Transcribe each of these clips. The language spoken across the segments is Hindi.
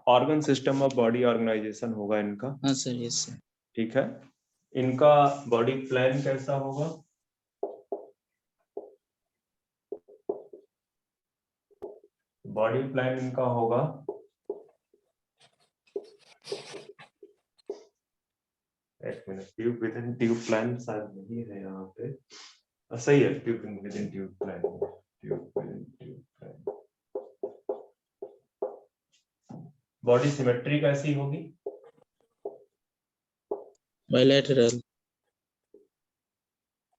Organ system of body organisation होगा इनका। हाँ सर, यस सर। ठीक है, इनका बॉडी प्लान कैसा होगा? बॉडी प्लान इनका होगा एक minute, tube within tube plan शायद नहीं है यहाँ पे, सही है, tube within tube plan, tube within tube plan. Body symmetry कैसी होगी? बायलैटरल।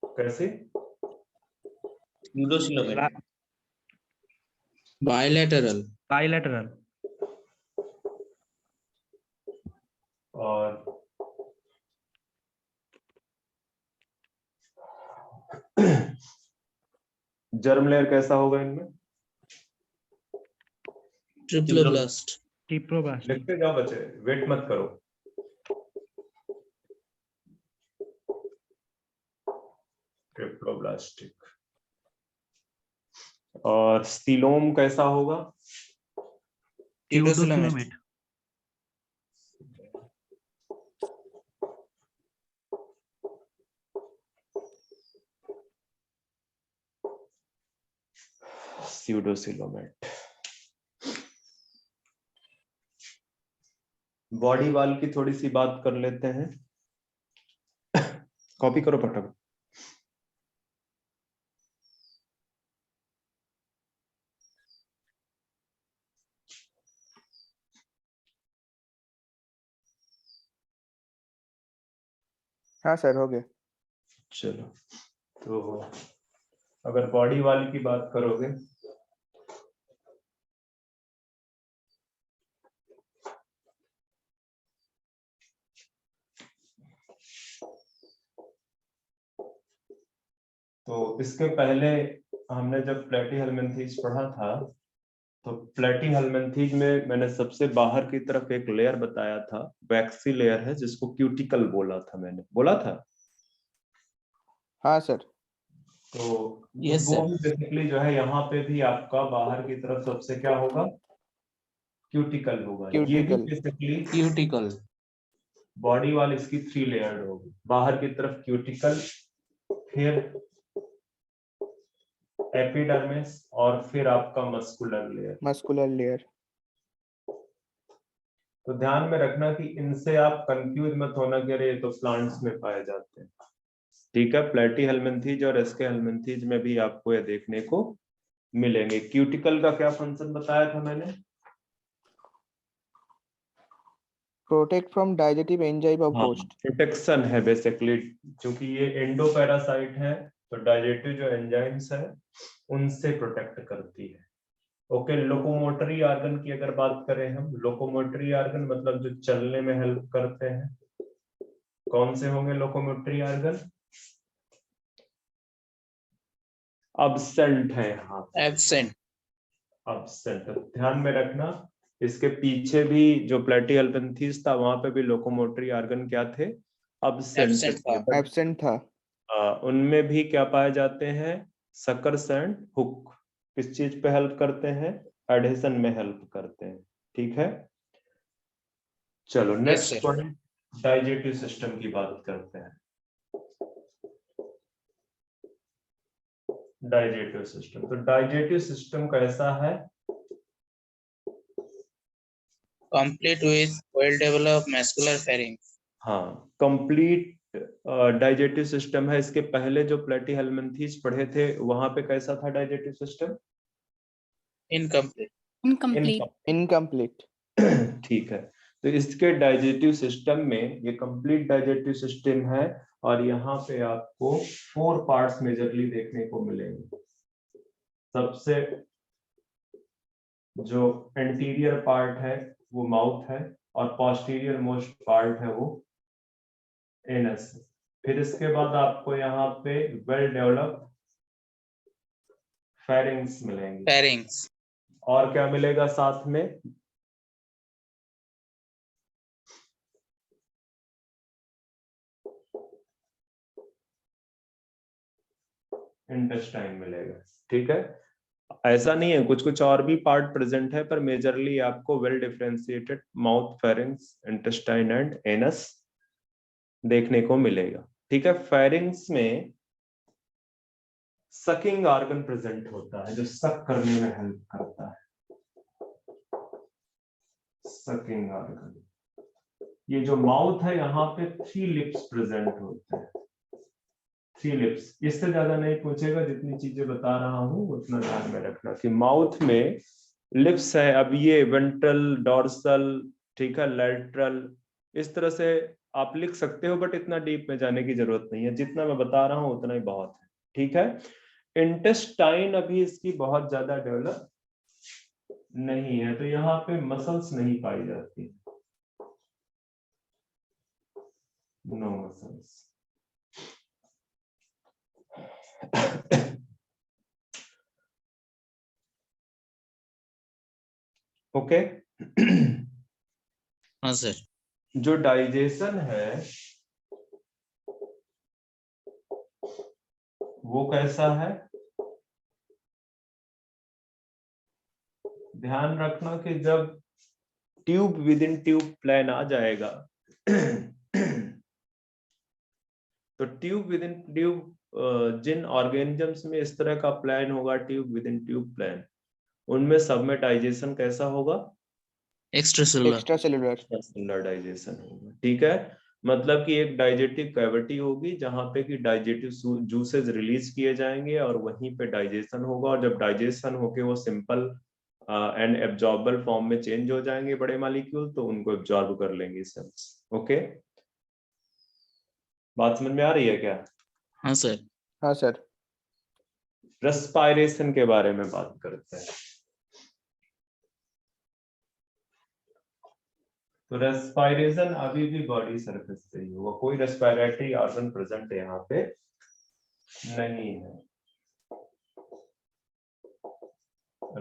कैसे? यूडोसिलोमेट्रिक। बायलैटरल। बायलैटरल। और जर्म लेयर कैसा होगा इनमें? ट्रिप्लोब्लास्ट। ट्रिप्लोब्लास्ट। लिखते जाओ बच्चे, वेट मत करो। ट्रिप्लोब्लास्टिक। और स्टीलोम कैसा होगा? यूडोसिलोमेट। स्यूडोसिलोमेट। बॉडी वाल की थोड़ी सी बात कर लेते हैं। कॉपी करो फटाफट। हाँ सर, हो गया। चलो, तो अगर बॉडी वाल की बात करोगे तो इसके पहले हमने जब प्लेटीहेल्मिन्थेस पढ़ा था, तो प्लेटीहेल्मिन्थेस में मैंने सबसे बाहर की तरफ एक लेयर बताया था, वैक्सी लेयर है, जिसको क्यूटिकल बोला था, मैंने बोला था। हाँ सर। तो Yes, वो sir. भी बेसिकली जो है यहाँ पे भी आपका बाहर की तरफ सबसे क्या होगा? क्यूटिकल होगा। ये भी cuticle. Basically cuticle. Body wall इसकी 3 लेयर्ड होगी। बाहर की तरफ क्यूटिकल, फिर एपिडर्मिस, और फिर आपका मस्कुलर लेयर। Muscular layer. तो ध्यान में रखना कि इनसे आप कंफ्यूज मत होना कि अरे ये तो प्लांट्स में पाए जाते हैं। ठीक है, प्लेटीहेल्मिन्थेस और एस्केहेल्मिन्थेस में भी आपको ये देखने को मिलेंगे। क्यूटिकल का क्या फंक्शन बताया था मैंने? प्रोटेक्ट फ्रॉम डाइजेटिव एंजाइम ऑफ हाँ, होस्ट। प्रोटेक्शन है बेसिकली, क्योंकि ये एंडोपैरासाइट है, तो डाइजेटिव जो एंजाइम्स है उनसे प्रोटेक्ट करती है। ओके, लोकोमोटरी ऑर्गन की अगर बात करें हम, लोकोमोटरी ऑर्गन मतलब जो चलने में हेल्प करते हैं, कौन से होंगे लोकोमोटरी ऑर्गन? अब्सेंट है यहाँ पे, एब्सेंट। अब्सेंट। ध्यान में रखना, इसके पीछे भी जो प्लेटीहेल्मिन्थेस था वहां पे भी लोकोमोटरी ऑर्गन क्या थे? Absent था। अब्सेंट। एब्सेंट था। उनमें भी क्या पाए जाते हैं? Suckers and hook. किस चीज पे हेल्प करते हैं? एडहेशन में हेल्प करते हैं। ठीक है, चलो Yes, next sir. Point, digestive system की बात करते हैं। डाइजेटिव सिस्टम, तो डाइजेटिव सिस्टम कैसा है? Complete with well-developed muscular pharynx. हाँ, कंप्लीट डाइजेटिव सिस्टम है। इसके पहले जो प्लेटीहेल्मिन्थेस पढ़े थे वहां पे कैसा था डाइजेटिव सिस्टम? Incomplete. इनकम्प्लीट। ठीक है, तो इसके डाइजेटिव सिस्टम में ये कंप्लीट डाइजेटिव सिस्टम है, और यहाँ पे आपको 4 पार्ट्स मेजरली देखने को मिलेंगे। सबसे जो एंटीरियर पार्ट है वो माउथ है, और पोस्टीरियर मोस्ट पार्ट है वो एनस। फिर इसके बाद आपको यहाँ पे वेल डेवलप्ड फेरिंग्स मिलेंगे। Pharynx. और क्या मिलेगा साथ में? इंटेस्टाइन मिलेगा। ठीक है, ऐसा नहीं है, कुछ कुछ और भी पार्ट प्रेजेंट है, पर मेजरली आपको well differentiated mouth, pharynx, intestine and anus देखने को मिलेगा। ठीक है, फेरिंग्स में सकिंग ऑर्गन प्रेजेंट होता है जो सक करने में हेल्प करता है, सकिंग ऑर्गन। ये जो माउथ है यहाँ पे 3 लिप्स प्रेजेंट होते हैं, 3 लिप्स। इससे ज्यादा नहीं पूछेगा, जितनी चीजें बता रहा हूं उतना ध्यान में रखना कि माउथ में लिप्स है। अब ये वेंट्रल, डॉर्सल, ठीक है, लैटरल, इस तरह से आप लिख सकते हो, बट इतना डीप में जाने की जरूरत नहीं है, जितना मैं बता रहा हूं उतना ही बहुत है। ठीक है, इंटेस्टाइन अभी इसकी बहुत ज्यादा डेवलप नहीं है, तो यहाँ पे मसल्स नहीं पाई जाती, नो मसल्स। ओके। हाँ सर। जो डाइजेशन है वो कैसा है, ध्यान रखना कि जब tube within tube plan आ जाएगा तो ट्यूब विद इन ट्यूब जिन ऑर्गेनिजम्स में इस तरह का प्लान होगा, tube within tube plan, उनमें सब में डाइजेशन कैसा होगा, extracellular. Extracellular. Cellular digestion होगा। ठीक है, मतलब कि एक डाइजेटिव कैविटी होगी जहां पे कि डाइजेटिव जूसेस रिलीज किए जाएंगे और वहीं पे डाइजेशन होगा, और जब डाइजेशन होके वो सिंपल एंड एब्जॉर्बल फॉर्म में चेंज हो जाएंगे बड़े मॉलिक्यूल, तो उनको एब्जॉर्ब कर लेंगे सेल्स। ओके, बात समझ में आ रही है क्या? हाँ सर। हाँ सर। रेस्पायरेशन के बारे में बात करते हैं। तो रेस्पायरेशन अभी भी बॉडी सरफेस से ही होगा, कोई रेस्पिरेटरी ऑर्गन प्रेजेंट यहाँ पे नहीं है।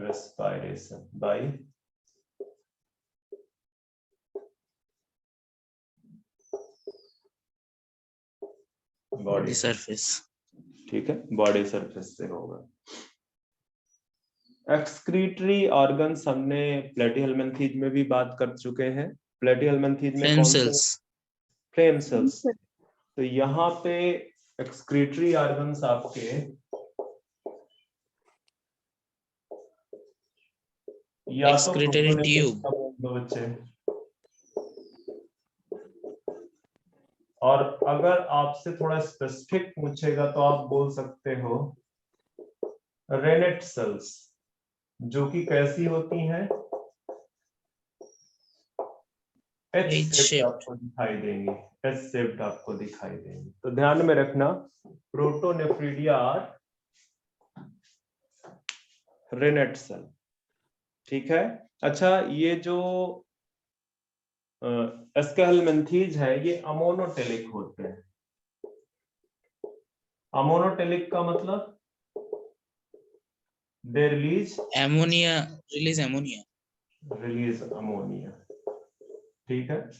Respiration by body surface. ठीक है, बॉडी सरफेस से होगा। एक्सक्रीटरी ऑर्गन्स हमने प्लेटीहेल्मिन्थीज में भी बात कर चुके हैं। प्लेटीहेल्मिन्थीज में फ्लेम कौन से? सेल्स। Flame cells. तो यहाँ पे एक्सक्रीटरी ऑर्गन्स आपके या तो एक्सक्रीटरी ट्यूब। बच्चे, और अगर आपसे थोड़ा स्पेसिफिक पूछेगा तो आप बोल सकते हो रेनेट सेल्स, जो कि कैसी होती हैं, एच शेप्ड आपको दिखाई देंगी, एच शेप्ड आपको दिखाई देंगी। तो ध्यान में रखना, प्रोटोनेफ्रिडिया आर रेनेट सेल। ठीक है, अच्छा ये जो एस्केल्मेंथीज है ये अमोनोटेलिक होते हैं। अमोनोटेलिक का मतलब they release ammonia, release ammonia. ठीक है,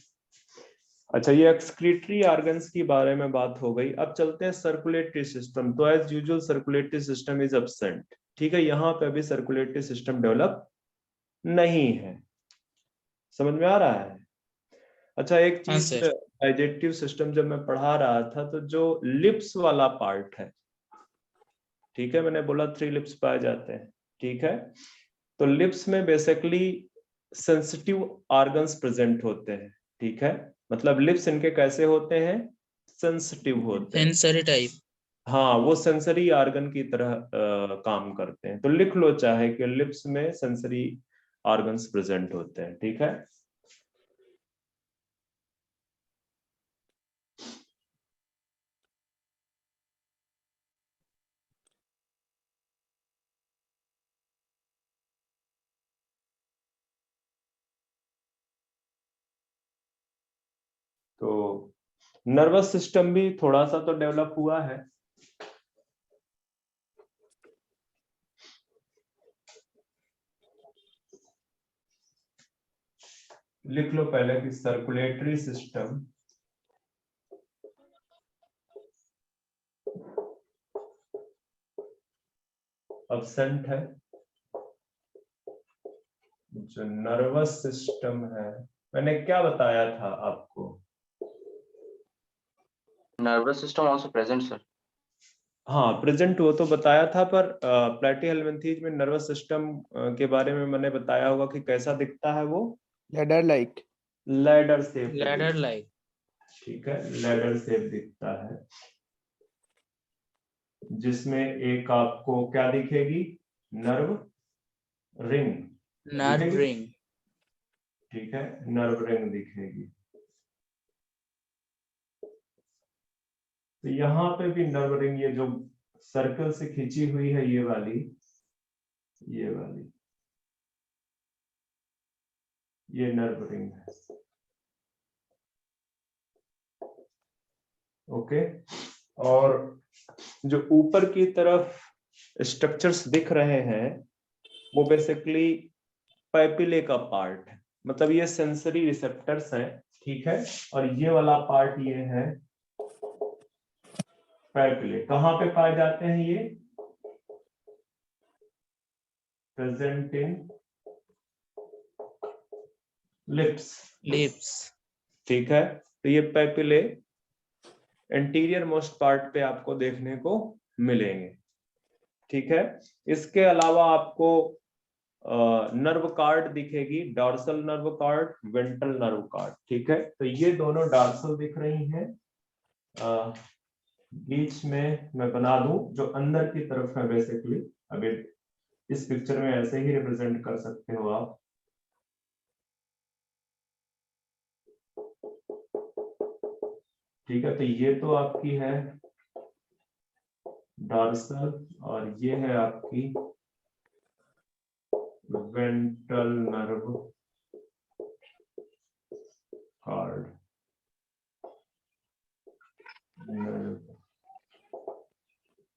अच्छा ये एक्सक्रीटरी ऑर्गन्स की बारे में बात हो गई। अब चलते हैं सर्कुलेटरी सिस्टम। तो as usual circulatory system is absent. ठीक है, यहाँ पे अभी सर्कुलेटरी सिस्टम डेवलप नहीं है, समझ में आ रहा है? अच्छा एक हाँ चीज, सर। डाइजेस्टिव सिस्टम जब मैं पढ़ा रहा था तो जो लिप्स वाला पार्ट है, ठीक है, मैंने बोला 3 लिप्स पाए जाते हैं। ठीक है, तो लिप्स में बेसिकली सेंसिटिव ऑर्गन्स प्रेजेंट होते हैं। ठीक है, मतलब लिप्स इनके कैसे होते हैं, सेंसिटिव होते हैं। Sensory type. हाँ, वो सेंसरी ऑर्गन की तरह काम करते हैं। तो लिख लो चाहे कि लिप्स में सेंसरी ऑर्गन्स प्रेजेंट होते हैं। ठीक है, तो नर्वस सिस्टम भी थोड़ा सा तो डेवलप हुआ है। लिख लो पहले कि सर्कुलेटरी सिस्टम एब्सेंट है, जो नर्वस सिस्टम है, मैंने क्या बताया था आपको? Nervous system also present, sir. हाँ प्रेजेंट वो तो बताया था, पर प्लेटीहेल्मिन्थीज में नर्वस सिस्टम के बारे में मैंने बताया होगा कि कैसा दिखता है वो, ladder like. Ladder shape. Ladder like. ठीक है, लैडर शेप दिखता है, जिसमें एक आपको क्या दिखेगी, नर्व रिंग। Nerve दिखेगी? ring. ठीक है, नर्व रिंग दिखेगी। तो यहाँ पे भी नर्व रिंग, ये जो सर्कल से खींची हुई है ये वाली, ये नर्व रिंग है। ओके, और जो ऊपर की तरफ स्ट्रक्चर्स दिख रहे हैं वो बेसिकली पैपिले का पार्ट है, मतलब ये सेंसरी रिसेप्टर्स हैं। ठीक है, और ये वाला पार्ट ये है पैपिले। कहाँ पे पाए जाते हैं ये? Present in lips. Lips. ठीक है, तो ये पैपिले एंटीरियर मोस्ट पार्ट पे आपको देखने को मिलेंगे। ठीक है, इसके अलावा आपको नर्व कार्ड दिखेगी, dorsal nerve card, ventral nerve card. ठीक है, तो ये दोनों डॉर्सल दिख रही हैं। बीच में मैं बना दूं, जो अंदर की तरफ है बेसिकली, अभी इस पिक्चर में ऐसे ही रिप्रेजेंट कर सकते हो आप। ठीक है, तो ये तो आपकी है डॉर्सल, और ये है आपकी ventral nerve card. Nerve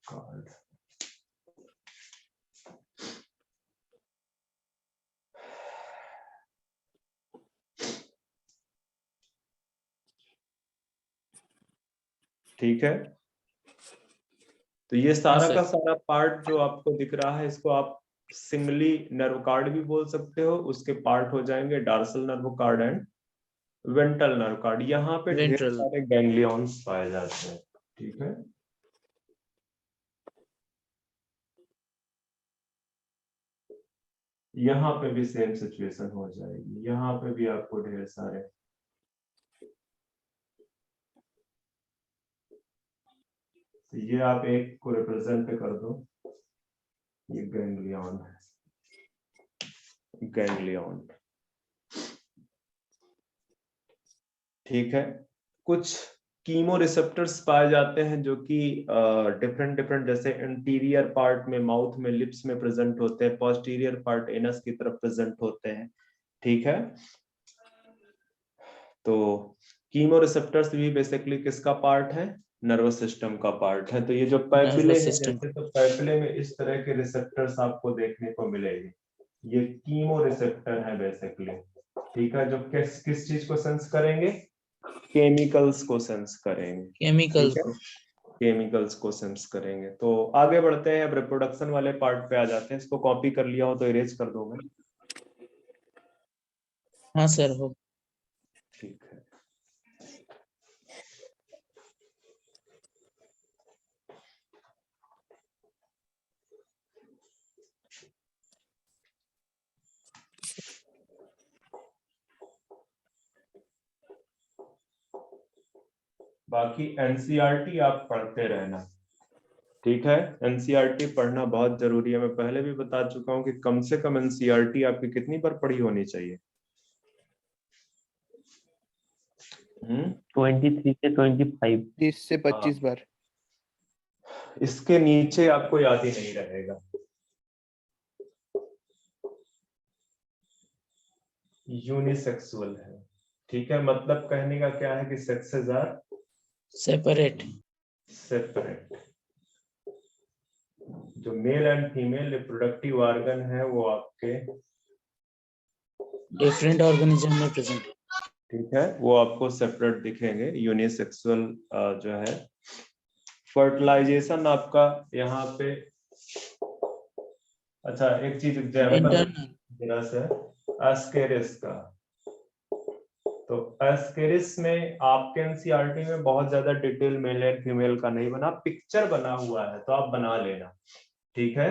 card. ठीक है, तो ये सारा सर। का सारा पार्ट जो आपको दिख रहा है, इसको आप सिंगली नर्व कार्ड भी बोल सकते हो। उसके पार्ट हो जाएंगे dorsal nerve card and ventral nerve card. यहाँ पे ढेर Ventral. सारे गैंग्लियॉन्स पाए जाते हैं। ठीक है, यहाँ पे भी सेम सिचुएशन हो जाएगी, यहाँ पे भी आपको ढेर सारे। तो ये आप एक को रिप्रेजेंट कर दो, ये गैंग्लियॉन है, गैंग्लियॉन। ठीक है, कुछ कीमो रिसेप्टर्स पाए जाते हैं जो कि डिफरेंट डिफरेंट, जैसे इंटीरियर पार्ट में, माउथ में, लिप्स में प्रेजेंट होते हैं, पोस्टीरियर पार्ट एनस की तरफ प्रेजेंट होते हैं। ठीक है, तो कीमो रिसेप्टर्स भी बेसिकली किसका पार्ट है? नर्वस सिस्टम का पार्ट है। तो ये जो पैपिले Nervous है, system. जैसे तो पैपिले में इस तरह के रिसेप्टर्स आपको देखने को मिलेंगे। ये कीमो रिसेप्टर है बेसिकली। ठीक है, जो किस चीज को सेंस करेंगे? केमिकल्स को सेंस करेंगे। Chemical. ठीक है, केमिकल्स को सेंस करेंगे। तो आगे बढ़ते हैं, अब रिप्रोडक्शन वाले पार्ट पे आ जाते हैं। इसको कॉपी कर लिया हो तो इरेज कर दो मैं। हाँ सर हो। ठीक है, बाकी एनसीईआरटी आप पढ़ते रहना। ठीक है, एनसीईआरटी पढ़ना बहुत जरूरी है। मैं पहले भी बता चुका हूं कि कम से कम एनसीईआरटी आपकी कितनी बार पढ़ी होनी चाहिए? 23 से 25। 30 से 25 बार। इसके नीचे आपको याद ही नहीं रहेगा। यूनिसेक्सुअल है। ठीक है, मतलब कहने का क्या है कि सेक्सेस आर Separate. सेपरेट। जो male and female reproductive organ है वो आपके, Different organism में present. ठीक है, वो आपको सेपरेट दिखेंगे। यूनिसेक्सुअल जो है, फर्टिलाइजेशन आपका यहाँ पे। अच्छा, एक चीज एग्जाम्पल Internal. जरा सा, एस्केरिस का। तो एस्केरिस में आपके एनसीईआरटी में बहुत ज्यादा डिटेल मेल एंड फीमेल का नहीं बना, पिक्चर बना हुआ है तो आप बना लेना, ठीक है।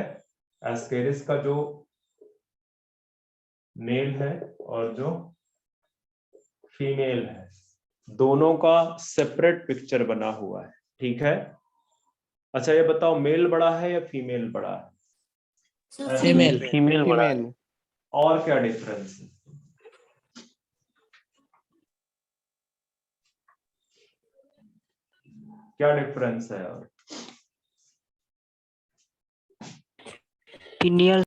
एस्केरिस का जो मेल है और जो फीमेल है दोनों का सेपरेट पिक्चर बना हुआ है, ठीक है। अच्छा ये बताओ मेल बड़ा है या फीमेल बड़ा है? फीमेल। फीमेल बड़ा है। फीमेल। और क्या डिफरेंस है? क्या डिफरेंस है? और पिनियल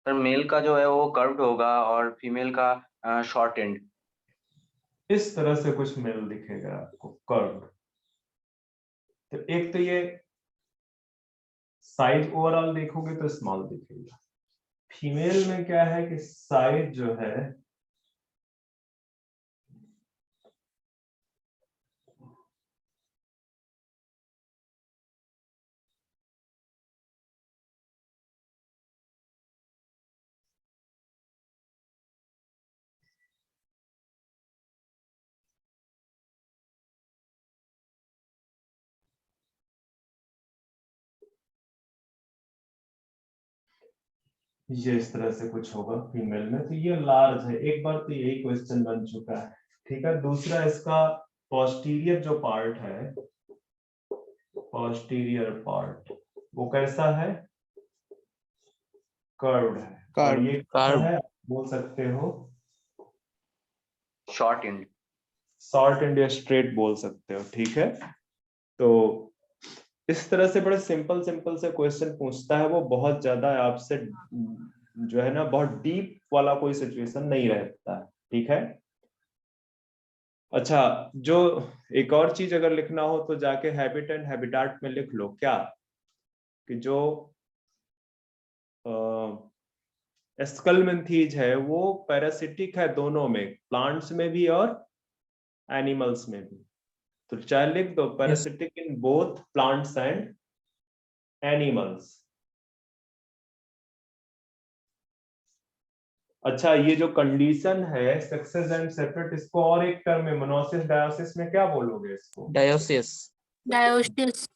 सर मेल का जो है वो कर्व्ड होगा और फीमेल का शॉर्ट एंड। इस तरह से कुछ मेल दिखेगा आपको कर्व। तो एक तो ये साइज ओवरऑल देखोगे तो स्मॉल दिखेगा। फीमेल में क्या है कि साइज जो है ये इस तरह से कुछ होगा फीमेल में, तो ये लार्ज है। एक बार तो यही क्वेश्चन बन चुका है, ठीक है। दूसरा इसका पोस्टीरियर जो पार्ट है, पोस्टीरियर पार्ट वो कैसा है? कर्व्ड है। और Curved. ये कैसा है? आप बोल सकते हो शॉर्ट एंड। शॉर्ट एंड या स्ट्रेट बोल सकते हो, ठीक है। तो इस तरह से बड़े सिंपल सिंपल से क्वेश्चन पूछता है वो, बहुत ज्यादा आपसे जो है ना बहुत डीप वाला कोई सिचुएशन नहीं रहता है, ठीक है। अच्छा जो एक और चीज अगर लिखना हो तो जाके हैबिट एंड हैबिटाट में लिख लो क्या, कि जो स्कलमेंथीज है वो पैरासिटिक है दोनों में, प्लांट्स में भी और एनिमल्स में भी। तो चाहे लिख दो parasitic in both plants and animals. अच्छा ये जो कंडीशन है सक्सेस एंड सेपरेट, इसको और एक टर्म में मोनोसिस डायोसिस में क्या बोलोगे इसको? डायोसिस। डायोसिस।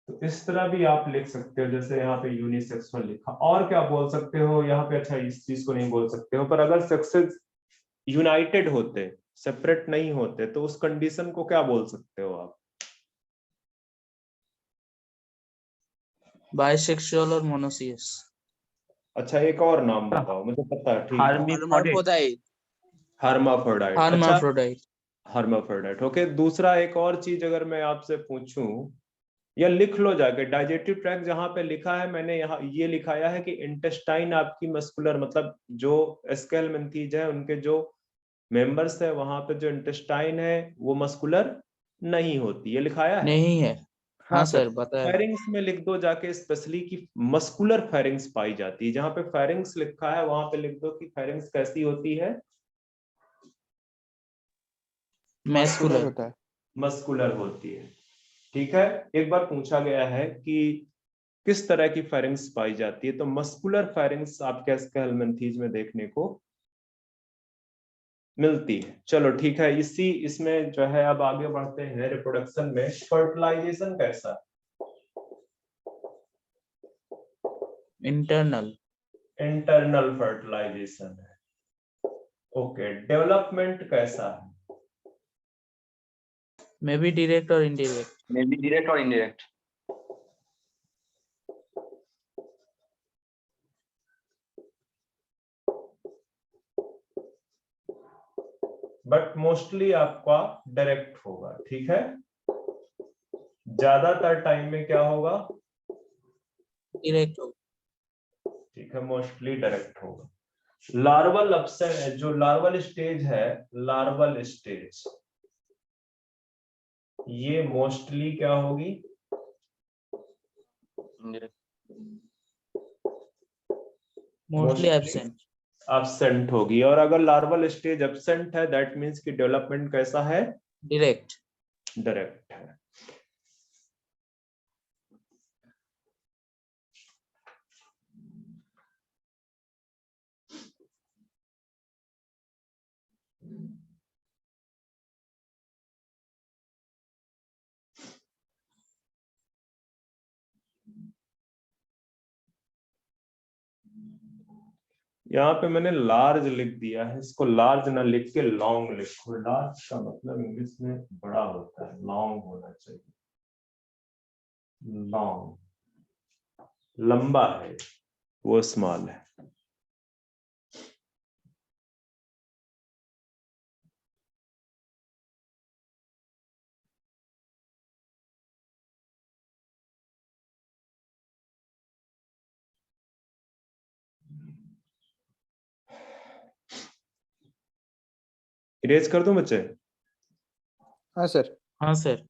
तो इस तरह भी आप लिख सकते हो, जैसे यहाँ पे यूनिसेक्सुअल लिखा। और क्या बोल सकते हो यहाँ पे? अच्छा इस चीज को नहीं बोल सकते हो, पर अगर सक्सेस यूनाइटेड होते, सेपरेट नहीं होते, तो उस कंडीशन को क्या बोल सकते हो आप? बाइसेक्सुअल और मोनोसियस। अच्छा एक और नाम बताओ, मुझे पता है, ठीक है। हर्माफ्रोडाइट। हर्माफ्रोडाइट। अच्छा हर्माफ्रोडाइट। Hermaphrodite, okay. दूसरा एक और चीज अगर मैं आपसे पूछूं, या लिख लो जाके डाइजेस्टिव ट्रैक्ट जहां पे लिखा है, मैंने यहाँ ये लिखाया है कि इंटेस्टाइन आपकी मस्कुलर, मतलब जो स्केलमेंथीज है उनके जो मेंबर्स है वहां पे जो इंटेस्टाइन है वो मस्कुलर नहीं होती, ये लिखाया है। नहीं है। हाँ तो सर बताया। फेरिंग्स में लिख दो जाके स्पेशली कि मस्कुलर फेरिंग्स पाई जाती है। जहां पे फेरिंग्स लिखा है वहां पे लिख दो कि फेरिंग्स कैसी होती है? Muscular muscular. होता है। मस्कुलर होती है, ठीक है। एक बार पूछा गया है कि किस तरह की फेरिंग्स पाई जाती है, तो मस्कुलर फेरिंग्स आपके स्केलमेंथीज में देखने को मिलती है। चलो ठीक है, इसमें जो है अब आगे बढ़ते हैं रिप्रोडक्शन में। फर्टिलाइजेशन कैसा? इंटरनल। इंटरनल फर्टिलाइजेशन है, ओके। डेवलपमेंट कैसा है? मे बी डायरेक्ट और इनडायरेक्ट। मे बी डायरेक्ट और इनडायरेक्ट। बट मोस्टली आपका डायरेक्ट होगा, ठीक है। ज्यादातर टाइम में क्या होगा? डायरेक्ट हो। ठीक है, मोस्टली डायरेक्ट होगा। लार्वल अपसेंट, जो लार्वल स्टेज है, लार्वल स्टेज ये मोस्टली क्या होगी? Mostly absent. एब्सेंट होगी। और अगर लार्वल स्टेज एब्सेंट है दैट मींस कि डेवलपमेंट कैसा है? डायरेक्ट। डायरेक्ट है। यहाँ पे मैंने लार्ज लिख दिया है, इसको लार्ज ना लिख के लॉन्ग लिखो। लार्ज का मतलब इंग्लिश में बड़ा होता है, लॉन्ग होना चाहिए। लॉन्ग, लंबा है, वो स्मॉल है। इरेज कर दूं बच्चे? हाँ सर। हाँ सर।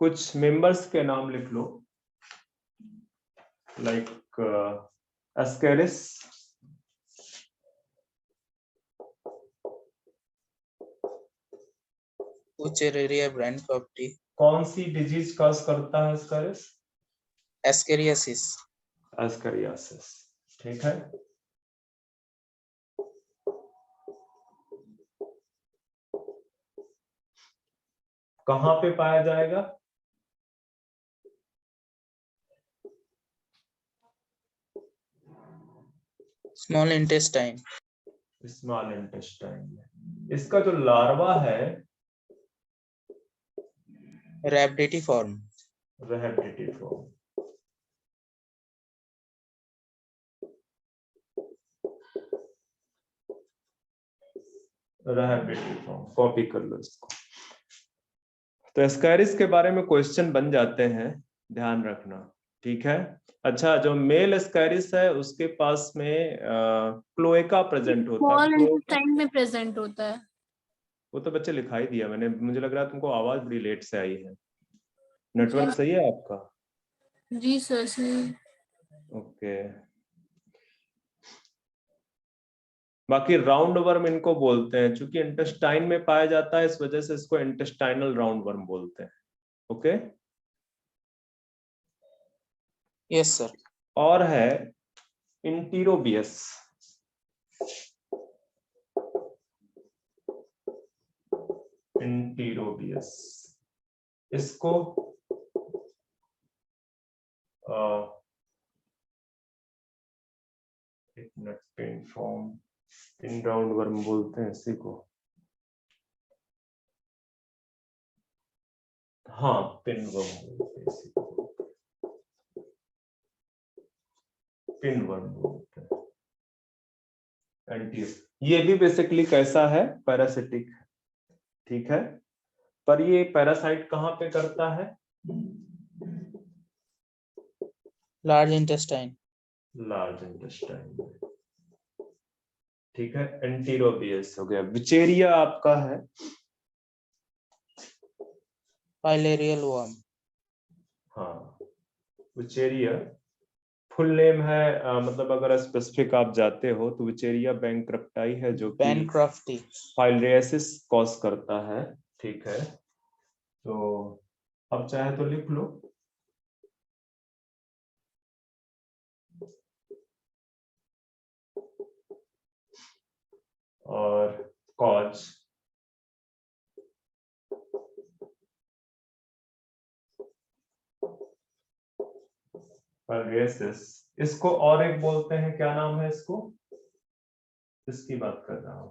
कुछ मेंबर्स के नाम लिख लो, लाइक एस्केरिस, Wuchereria brandcopti, कौन सी डिजीज कॉज करता है एस्केरिस? Ascariasis, ascariasis. ठीक है, कहाँ पे पाया जाएगा? small intestine, स्मॉल इंटेस्टाइन में। इसका जो लार्वा है rhabditiform, रैबिडिटिफॉर्म, रैबिडिटिफॉर्म, कॉपी कर लो इसको। तो एस्कैरिस के बारे में क्वेश्चन बन जाते हैं, ध्यान रखना। ठीक है, अच्छा, जो मेल एस्कैरिस है उसके पास में क्लोएका प्रेजेंट होता है। स्मॉल क्लोएका, इंटेस्टाइन में प्रेजेंट होता है। वो तो बच्चे लिखाई दिया मैंने, मुझे लग रहा है तुमको आवाज बड़ी लेट से आई है। नेटवर्क सही है आपका? जी सर सही। ओके। बाकी राउंड वर्म इनको बोलते हैं, क्योंकि इंटेस्टाइन में पाया जाता है, इस वजह से इसको इंटेस्टाइनल राउंड वर्म बोलते हैं। ओके। yes sir, और है इंटीरोबियस। इंटीरोबियस, इसको एक minute, pin form, pin round worm बोलते हैं इसी को। हाँ, पिन वर्म बोलते हैं इसी को, पिन वर्म बोलते हैं। एंटी, ये भी बेसिकली कैसा है, पैरासिटिक है। ठीक है, पर ये पैरासाइट कहाँ पे करता है? large intestine, लार्ज इंटेस्टाइन में। ठीक है, एंटीरोबियस हो गया। विचेरिया आपका है filarial worm, हाँ, विचेरिया फुल नेम है, मतलब अगर स्पेसिफिक आप जाते हो तो विचेरिया बैंक्रप्टाई है, जो कि Bancrofti, फाइलेरियासिस कॉज करता है। ठीक है, तो अब चाहे तो लिख लो। और कॉज, फाइलेरियासिस, इसको और एक बोलते हैं, क्या नाम है इसको? इसकी बात कर रहा हूं,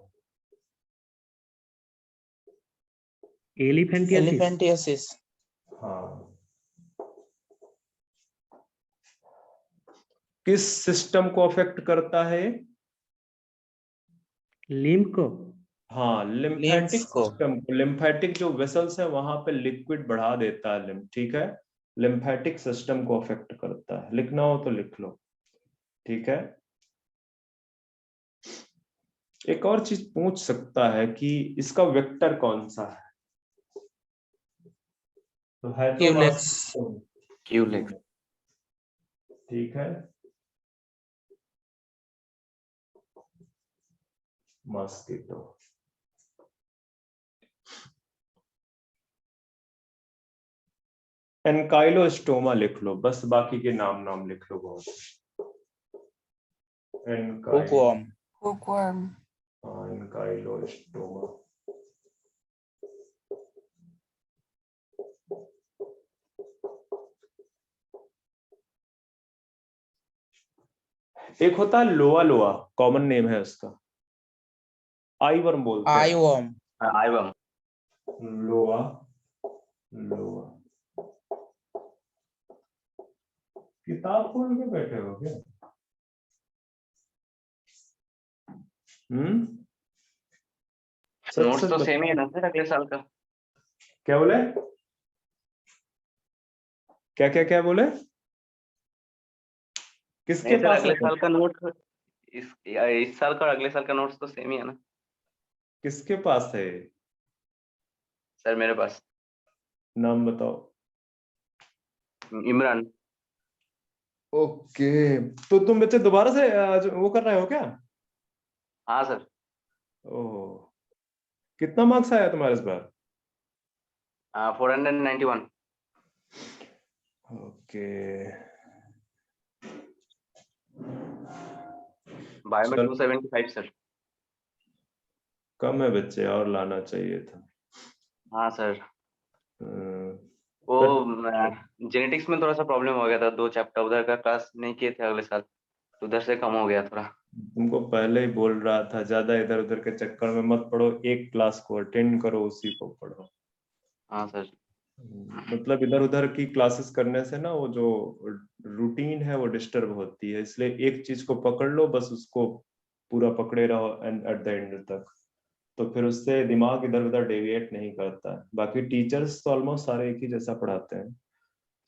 elephantiasis, हाँ। किस सिस्टम को अफेक्ट करता है? लिम्फ को? हाँ, लिम्फेटिक lymph को, सिस्टम को। लिम्फेटिक जो वेसल्स है वहां पे लिक्विड बढ़ा देता है लिम्फ। ठीक है, लिम्फेटिक सिस्टम को अफेक्ट करता है। लिखना हो तो लिख लो। ठीक है, एक और चीज पूछ सकता है कि इसका वेक्टर कौन सा है, तो है तो Culex, क्यूलेक्स। ठीक है, मॉस्किटो। एनकाइलोस्टोमा लिख लो बस, बाकी के नाम लिख लो बहुत। Hookworm. Hookworm. एनकाइलोस्टोमा। एक होता है लोआ लोआ, कॉमन नेम है उसका, आई वर्म बोलते हैं। Eyeworm. आइवम। लोआ लोआ। किताब खोल के बैठे हो क्या? सच नोट्स सच तो बता। सेम ही है ना सर अगले साल का? क्या बोले? क्या बोले? किसके नहीं सर, पास अगले है? साल का नोट इस साल का और अगले साल का नोट्स तो सेम ही है ना किसके पास है? सर? मेरे पास। नाम बताओ। इमरान। ओके, तो तुम बच्चे दोबारा से वो कर रहे हो क्या? हाँ सर। ओह, कितना मार्क्स आया तुम्हारे इस बार? 491। ओके, बायो में चल 275 सर। कम है बच्चे, और लाना चाहिए था। हाँ सर, हम्म, वो पर जेनेटिक्स में थोड़ा सा प्रॉब्लम हो गया था, 2 चैप्टर उधर का क्लास नहीं किए थे अगले साल, तो उधर से कम हो गया थोड़ा। तुमको पहले ही बोल रहा था, ज्यादा इधर उधर के चक्कर में मत पड़ो, एक क्लास को अटेंड करो, उसी को पढ़ो। हाँ सर। मतलब इधर उधर की क्लासेस करने से ना वो जो रूटीन है वो डिस्टर्ब होती है, इसलिए एक चीज को पकड़ लो बस, उसको पूरा पकड़े रहो एंड एट द एंड तक, तो फिर उससे दिमाग इधर उधर डेविएट नहीं करता है। बाकी टीचर्स तो ऑलमोस्ट सारे एक ही जैसा पढ़ाते हैं।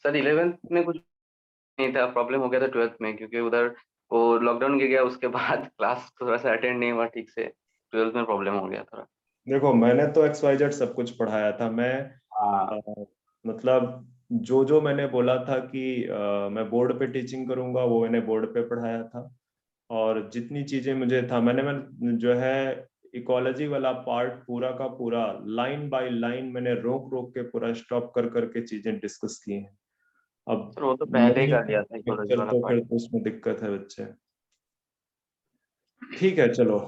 सर 11th में कुछ नहीं था, प्रॉब्लम हो गया था 12th में, क्योंकि उधर वो लॉकडाउन गिर गया, उसके बाद क्लास थोड़ा सा अटेंड नहीं हुआ ठीक से, 12th में प्रॉब्लम हो गया थोड़ा। देखो मैंने तो XYZ सब कुछ पढ़ाया था। मैं हाँ मतलब जो जो मैंने बोला था कि मैं बोर्ड पे टीचिंग करूंगा, वो मैंने बोर्ड पे पढ़ाया था। और जितनी चीजें मुझे था, मैं जो है इकोलॉजी वाला पार्ट पूरा का पूरा लाइन बाय लाइन मैंने रोक रोक के पूरा स्टॉप कर करके चीजें डिस्कस की हैं। अब सर, वो तो पहले ही नहीं कर दिया था इकोलॉजी लेक्चर वाला तो पार्ट। फिर तो उसमें दिक्कत है बच्चे। ठीक है चलो,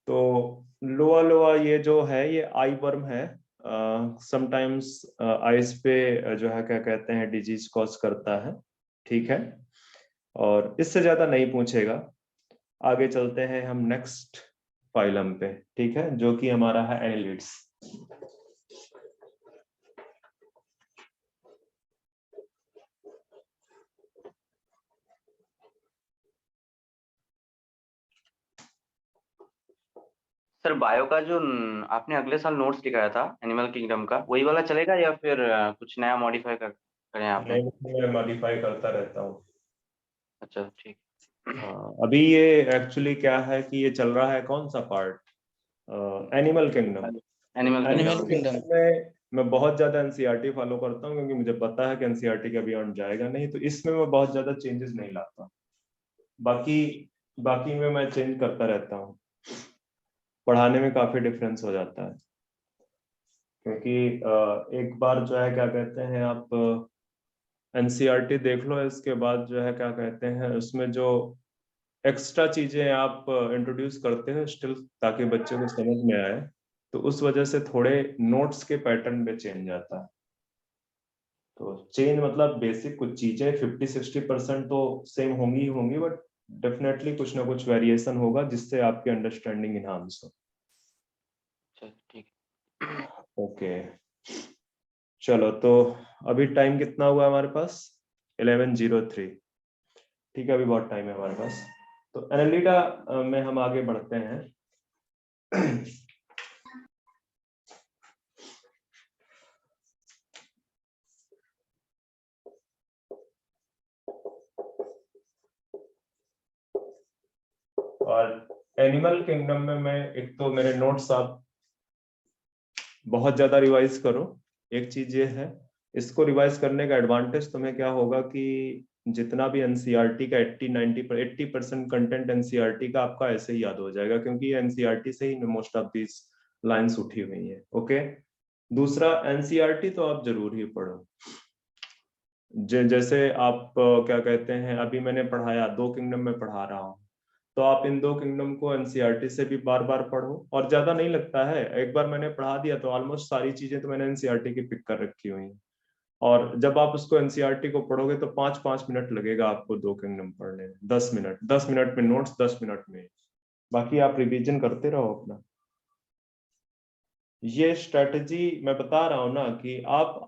तो लोआ लोआ ये जो है ये आई वर्म है। समटाइम्स आइस पे जो है क्या कहते हैं डिजीज कॉज करता है। ठीक है, और इससे ज्यादा नहीं पूछेगा। आगे चलते हैं हम नेक्स्ट फाइलम पे, ठीक है, जो कि हमारा है एनिलिड्स। सर बायो का जो आपने अगले साल नोट्स दिखाया था एनिमल किंगडम का, वही वाला चलेगा या फिर कुछ नया मॉडिफाई करें आपने? नहीं, मैं मॉडिफाई करता रहता हूँ। अच्छा ठीक। हाँ, अभी ये एक्चुअली क्या है कि ये चल रहा है कौन सा part? Animal kingdom. Animal Animal kingdom. Kingdom. में मैं बहुत ज्यादा एनसीईआरटी फॉलो करता हूँ, क्योंकि मुझे पता है कि एनसीईआरटी का बियॉन्ड जाएगा नहीं, तो इसमें मैं बहुत ज्यादा चेंजेस नहीं लाता। बाकी बाकी में मैं चेंज करता रहता हूँ, पढ़ाने में काफी डिफरेंस हो जाता है। क्योंकि एक बार जो है क्या कहते हैं आप एनसीईआरटी देख लो, इसके बाद जो है क्या कहते हैं उसमें जो एक्स्ट्रा चीजें आप इंट्रोड्यूस करते हैं स्टिल, ताकि बच्चे को समझ में आए, तो उस वजह से थोड़े नोट्स के पैटर्न में चेंज आता है। तो चेंज मतलब बेसिक कुछ चीजें 50-60% तो सेम होंगी ही होंगी, बट डेफिनेटली कुछ ना कुछ वेरिएशन होगा जिससे आपकी अंडरस्टैंडिंग इनहांस हो। अच्छा ठीक। ओके चलो, तो अभी टाइम कितना हुआ हमारे पास? 11:03। ठीक है, अभी बहुत टाइम है हमारे पास। तो एनालिटा में हम आगे बढ़ते हैं। और एनिमल किंगडम में मैं एक तो मेरे नोट्स आप बहुत ज्यादा रिवाइज करो। एक चीज ये है, इसको रिवाइज करने का एडवांटेज तुम्हें क्या होगा कि जितना भी एनसीईआरटी का 80% कंटेंट एनसीईआरटी का आपका ऐसे ही याद हो जाएगा, क्योंकि एनसीईआरटी से ही मोस्ट ऑफ दिस लाइंस उठी हुई है। ओके, दूसरा एनसीईआरटी तो आप जरूर ही पढ़ो। जैसे आप क्या कहते हैं, अभी मैंने पढ़ाया 2 किंगडम में पढ़ा रहा हूँ, तो आप इन 2 किंगडम को एनसीईआरटी से भी बार बार पढ़ो, और ज्यादा नहीं लगता है, एक बार मैंने पढ़ा दिया तो ऑलमोस्ट सारी चीजें तो मैंने एनसीईआरटी की पिक कर रखी हुई हैं। और जब आप उसको एनसीईआरटी को पढ़ोगे तो 5-5 मिनट लगेगा आपको 2 किंगडम पढ़ने में, 10 मिनट में नोट्स, 10 मिनट में, बाकी आप रिवीजन करते रहो अपना। ये स्ट्रेटजी मैं बता रहा हूं ना कि आप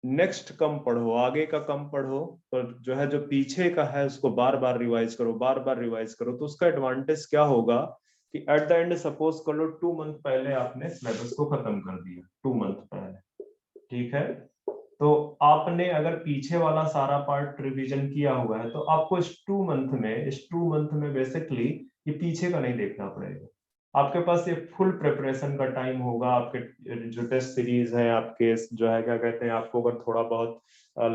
नेक्स्ट कम पढ़ो, आगे का कम पढ़ो, तो जो है जो पीछे का है उसको बार बार रिवाइज करो, बार बार रिवाइज करो, तो उसका एडवांटेज क्या होगा कि एट द एंड सपोज कर लो 2 मंथ पहले आपने सिलेबस को खत्म कर दिया, 2 मंथ पहले, ठीक है, तो आपने अगर पीछे वाला सारा पार्ट रिवीजन किया हुआ है तो आपको इस 2 मंथ में बेसिकली ये पीछे का नहीं देखना पड़ेगा। आपके पास ये फुल प्रिपरेशन का टाइम होगा। आपके जो टेस्ट सीरीज है, आपके जो है क्या कहते हैं, आपको अगर थोड़ा बहुत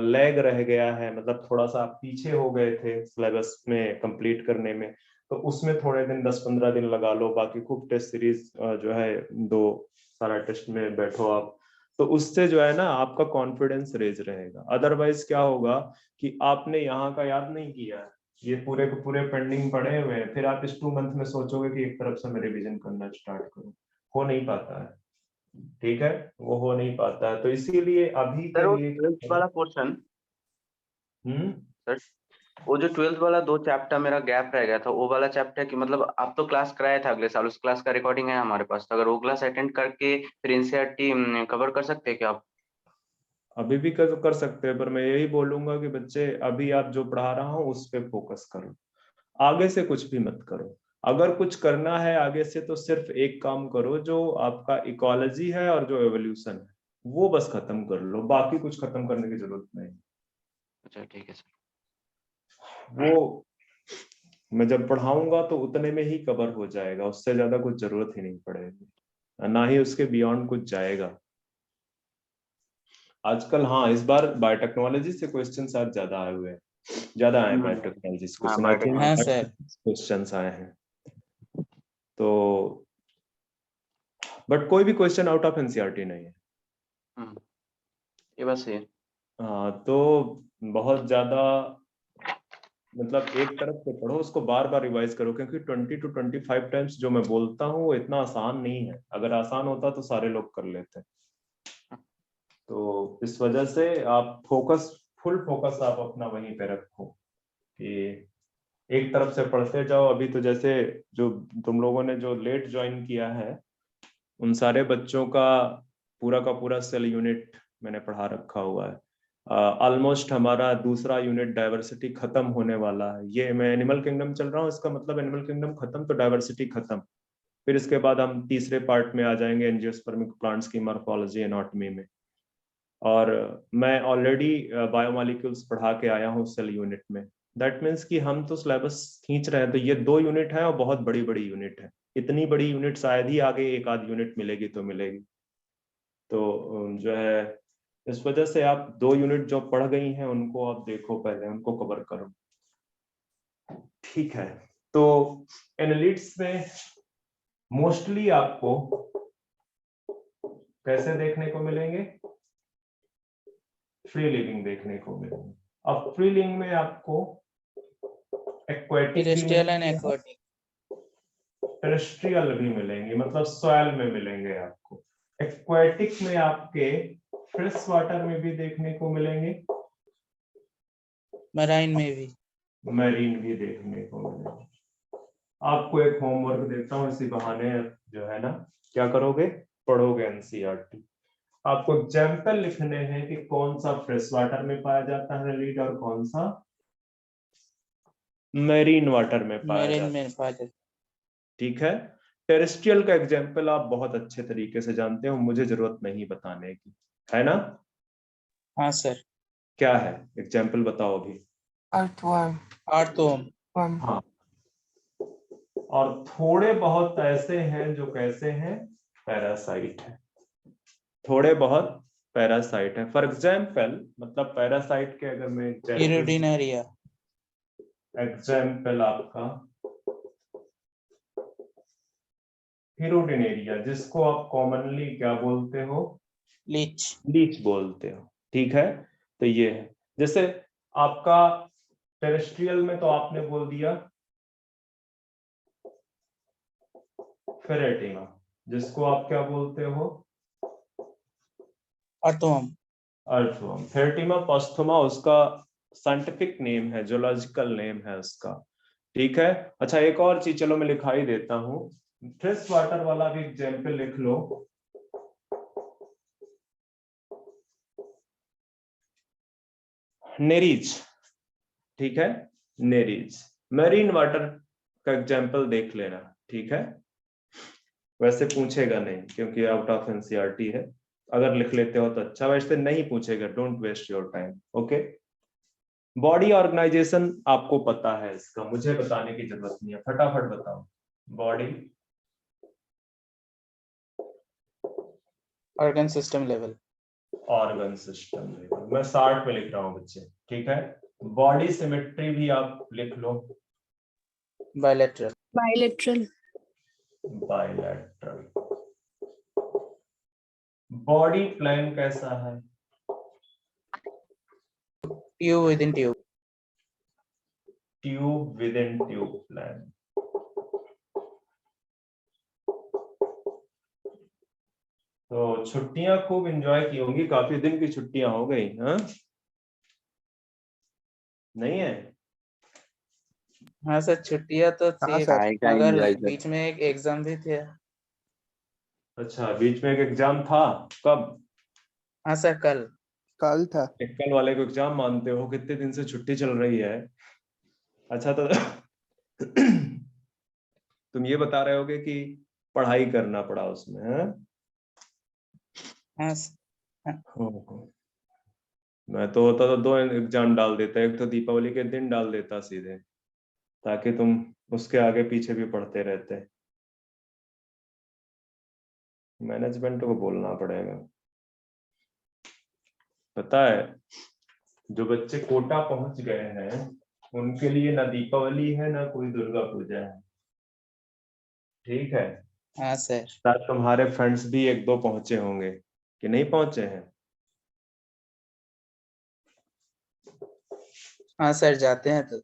लैग रह गया है, मतलब थोड़ा सा आप पीछे हो गए थे सिलेबस में कंप्लीट करने में, तो उसमें थोड़े दिन 10-15 दिन लगा लो, बाकी खूब टेस्ट सीरीज जो है 2 सारा टेस्ट में बैठो आप, तो उससे जो है ना आपका कॉन्फिडेंस रेज रहेगा। अदरवाइज क्या होगा कि आपने यहाँ का याद नहीं किया है, ये पूरे के पूरे पेंडिंग पड़े हुए हैं, फिर आप इस 2 मंथ में सोचोगे कि एक तरफ से मैं रिवीजन करना स्टार्ट करूं, हो नहीं पाता है, ठीक है, वो हो नहीं पाता है। तो इसीलिए अभी सर के वो लिए 12th वाला पोर्शन, हम्म सर वो जो 12th वाला 2 चैप्टर मेरा गैप रह गया था, वो वाला चैप्टर की मतलब आप तो क्लास कराया था अगले साल, उस क्लास का रिकॉर्डिंग है हमारे पास, तो अगर वो क्लास अटेंड करके फिर एनसीईआरटी कवर कर सकते हैं क्या आप? अभी भी कर सकते हैं, पर मैं यही बोलूंगा कि बच्चे अभी आप जो पढ़ा रहा हूँ उस पर फोकस करो, आगे से कुछ भी मत करो। अगर कुछ करना है आगे से तो सिर्फ एक काम करो, जो आपका इकोलॉजी है और जो एवोल्यूशन है वो बस खत्म कर लो, बाकी कुछ खत्म करने की जरूरत नहीं। अच्छा ठीक है सर। वो मैं जब पढ़ाऊंगा तो उतने में ही कवर हो जाएगा, उससे ज्यादा कुछ जरूरत ही नहीं पड़ेगी, ना ही उसके बियॉन्ड कुछ जाएगा। आजकल हाँ, इस बार बायोटेक्नोलॉजी से क्वेश्चन शायद ज्यादा आए हुए हैं, ज्यादा आए बायोटेक्नोलॉजी से हाँ क्वेश्चन, आई थिंक हाँ बायोटेक्नोलॉजी। सर। क्वेश्चंस आए हैं। तो बट कोई भी क्वेश्चन आउट ऑफ एनसीईआरटी नहीं है। ये बात सही है। हाँ, तो बहुत ज्यादा मतलब एक तरफ से पढ़ो, उसको बार बार रिवाइज करो, क्योंकि 20 to 25 टाइम्स जो मैं बोलता हूँ वो इतना आसान नहीं है, अगर आसान होता तो सारे लोग कर लेते। तो इस वजह से आप फुल फोकस आप अपना वहीं पे रखो कि एक तरफ से पढ़ते जाओ। अभी तो जैसे जो तुम लोगों ने जो लेट ज्वाइन किया है उन सारे बच्चों का पूरा सेल यूनिट मैंने पढ़ा रखा हुआ है। ऑलमोस्ट हमारा दूसरा यूनिट डाइवर्सिटी खत्म होने वाला है। ये मैं एनिमल किंगडम चल रहा हूँ, इसका मतलब एनिमल किंगडम खत्म तो डाइवर्सिटी खत्म, फिर इसके बाद हम तीसरे पार्ट में आ जाएंगे एंजियोस्पर्मिक प्लांट्स की मॉर्फोलॉजी एनाटॉमी में। और मैं ऑलरेडी बायोमोलिक्यूल्स पढ़ा के आया हूँ सेल यूनिट में। दैट मीन्स कि हम तो सिलेबस खींच रहे हैं, तो ये 2 यूनिट है और बहुत बड़ी बड़ी यूनिट है, इतनी बड़ी यूनिट शायद ही आगे एक आध यूनिट मिलेगी तो मिलेगी। तो जो है इस वजह से आप 2 यूनिट जो पढ़ गई हैं उनको आप देखो, पहले उनको कवर करो, ठीक है। तो एनालिटिक्स में मोस्टली आपको कैसे देखने को मिलेंगे, फ्री लिविंग देखने को मिलेंगे। अब फ्री लिविंग में आपको एक्वेटिक भी टेरेस्ट्रियल एंड मिलेंगे, एक्वाटिक। टेरेस्ट्रियल भी मिलेंगे, मतलब सॉइल में मिलेंगे आपको। एक्वेटिक में आपके फ्रेश वाटर में भी देखने को मिलेंगे, मराइन में भी। मैरीन भी देखने को मिलेंगे। आपको एक होमवर्क देता हूँ, इसी बहाने जो है ना क्या करोगे, पढ़ोगे एनसीईआरटी। आपको एग्जाम्पल लिखने हैं कि कौन सा फ्रेश वाटर में पाया जाता है लीड और कौन सा मैरीन वाटर में पाया मरीन जाता है, में पाया जाता ठीक है। टेरेस्ट्रियल का एग्जाम्पल आप बहुत अच्छे तरीके से जानते हो, मुझे जरूरत नहीं बताने की, है ना। है। हाँ सर। क्या है एग्जाम्पल बताओ अभी। Earthworm. आर्थोम। Worm. हाँ, और थोड़े बहुत ऐसे हैं जो कैसे हैं, पैरासाइट है, थोड़े बहुत पैरासाइट है। फॉर एग्जाम्पल मतलब पैरासाइट के अगर मैं इरिडिनेरिया। एग्जाम्पल आपका हिरोडिनेरिया, जिसको आप कॉमनली क्या बोलते हो, लीच। लीच बोलते हो, ठीक है। तो ये है, जैसे आपका टेरेस्ट्रियल में तो आपने बोल दिया फेरेटिमा, जिसको आप क्या बोलते हो? अर्थवर्म। अर्थवर्म। फेरेटिमा पोस्थुमा उसका साइंटिफिक नेम है, जूलॉजिकल नेम है उसका। ठीक है। अच्छा, एक और चीज चलो मैं लिखा ही देता हूँ, फ्रेश वाटर वाला भी एग्जाम्पल लिख लो। नेरीज, ठीक है, नेरीज। मेरीन वाटर का एग्जाम्पल देख लेना, ठीक है। वैसे पूछेगा नहीं क्योंकि आउट ऑफ एनसीईआरटी है, अगर लिख लेते हो तो अच्छा, वैसे नहीं पूछेगा, don't waste your time. Okay. Body organisation आपको पता है, इसका मुझे बताने की जरूरत नहीं है, फटाफट बताओ। Body organ system level. Organ system level, मैं 60 में लिख रहा हूँ बच्चे, ठीक है। बॉडी सिमेट्री भी आप लिख लो, bilateral. Bilateral. Bilateral. Body plan कैसा है? Tube within tube. Tube within tube plan. तो छुट्टियां खूब एंजॉय की होंगी, काफी दिन की छुट्टियां हो गई, हाँ? नहीं है? हाँ सर, छुट्टियां तो हाँ थी, सर। आएगा मगर enjoy सर। बीच में एक एग्जाम भी थे। अच्छा, बीच में एक एग्जाम था, कब? हाँ सर, कल। कल था। एक कल वाले को एग्जाम मानते हो? कितने दिन से छुट्टी चल रही है? अच्छा, तो तुम ये बता रहे होगे कि पढ़ाई करना पड़ा उसमें, हाँ? हाँ मैं तो होता तो 2 एग्जाम डाल देता, एक तो दीपावली के दिन डाल देता सीधे, ताकि तुम उसके आगे पीछे भी पढ़ते रहते। मैनेजमेंट को बोलना पड़ेगा। पता है, जो बच्चे कोटा पहुंच गए हैं उनके लिए ना दीपावली है ना कोई दुर्गा पूजा है, ठीक है। हाँ सर। शायद तुम्हारे फ्रेंड्स भी 1-2 पहुंचे होंगे, कि नहीं पहुंचे हैं? हाँ सर, जाते हैं तो।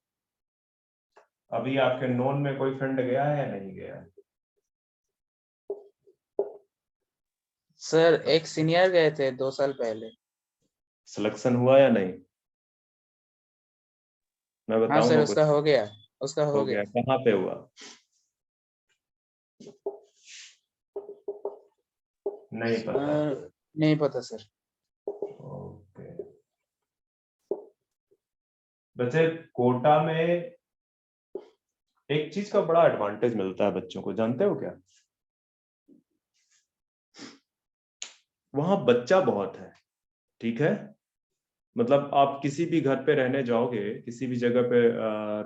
अभी आपके नोन में कोई फ्रेंड गया है या नहीं गया? सर एक सीनियर गए थे 2 साल पहले। सिलेक्शन हुआ या नहीं? मैं हाँ सर, बताऊंगा उसका कुछ। हो गया, उसका हो हो गया? गया। कहाँ पे हुआ? नहीं पता? नहीं पता सर। ओके। वैसे कोटा में एक चीज का बड़ा एडवांटेज मिलता है बच्चों को, जानते हो क्या? वहां बच्चा बहुत है, ठीक है। मतलब आप किसी भी घर पे रहने जाओगे, किसी भी जगह पे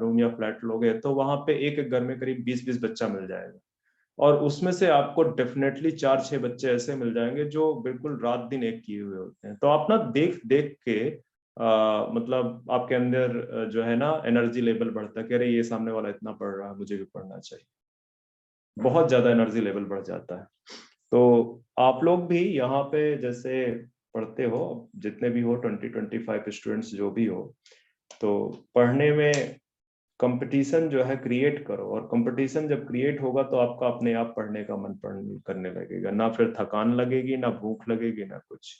रूम या फ्लैट लोगे, तो वहां पे एक एक घर में करीब 20-20 बच्चा मिल जाएगा। और उसमें से आपको डेफिनेटली 4-6 बच्चे ऐसे मिल जाएंगे जो बिल्कुल रात दिन एक किए हुए होते हैं। तो आप ना देख देख के मतलब आपके अंदर जो है ना एनर्जी लेवल बढ़ता है कि अरे ये सामने वाला इतना पढ़ रहा है, मुझे भी पढ़ना चाहिए। बहुत ज्यादा एनर्जी लेवल बढ़ जाता है। तो आप लोग भी यहाँ पे जैसे पढ़ते हो, जितने भी हो 20-25 स्टूडेंट्स जो भी हो, तो पढ़ने में कंपटीशन जो है क्रिएट करो। और कंपटीशन जब क्रिएट होगा तो आपका अपने आप पढ़ने का मन करने लगेगा, ना फिर थकान लगेगी, ना भूख लगेगी, ना कुछ।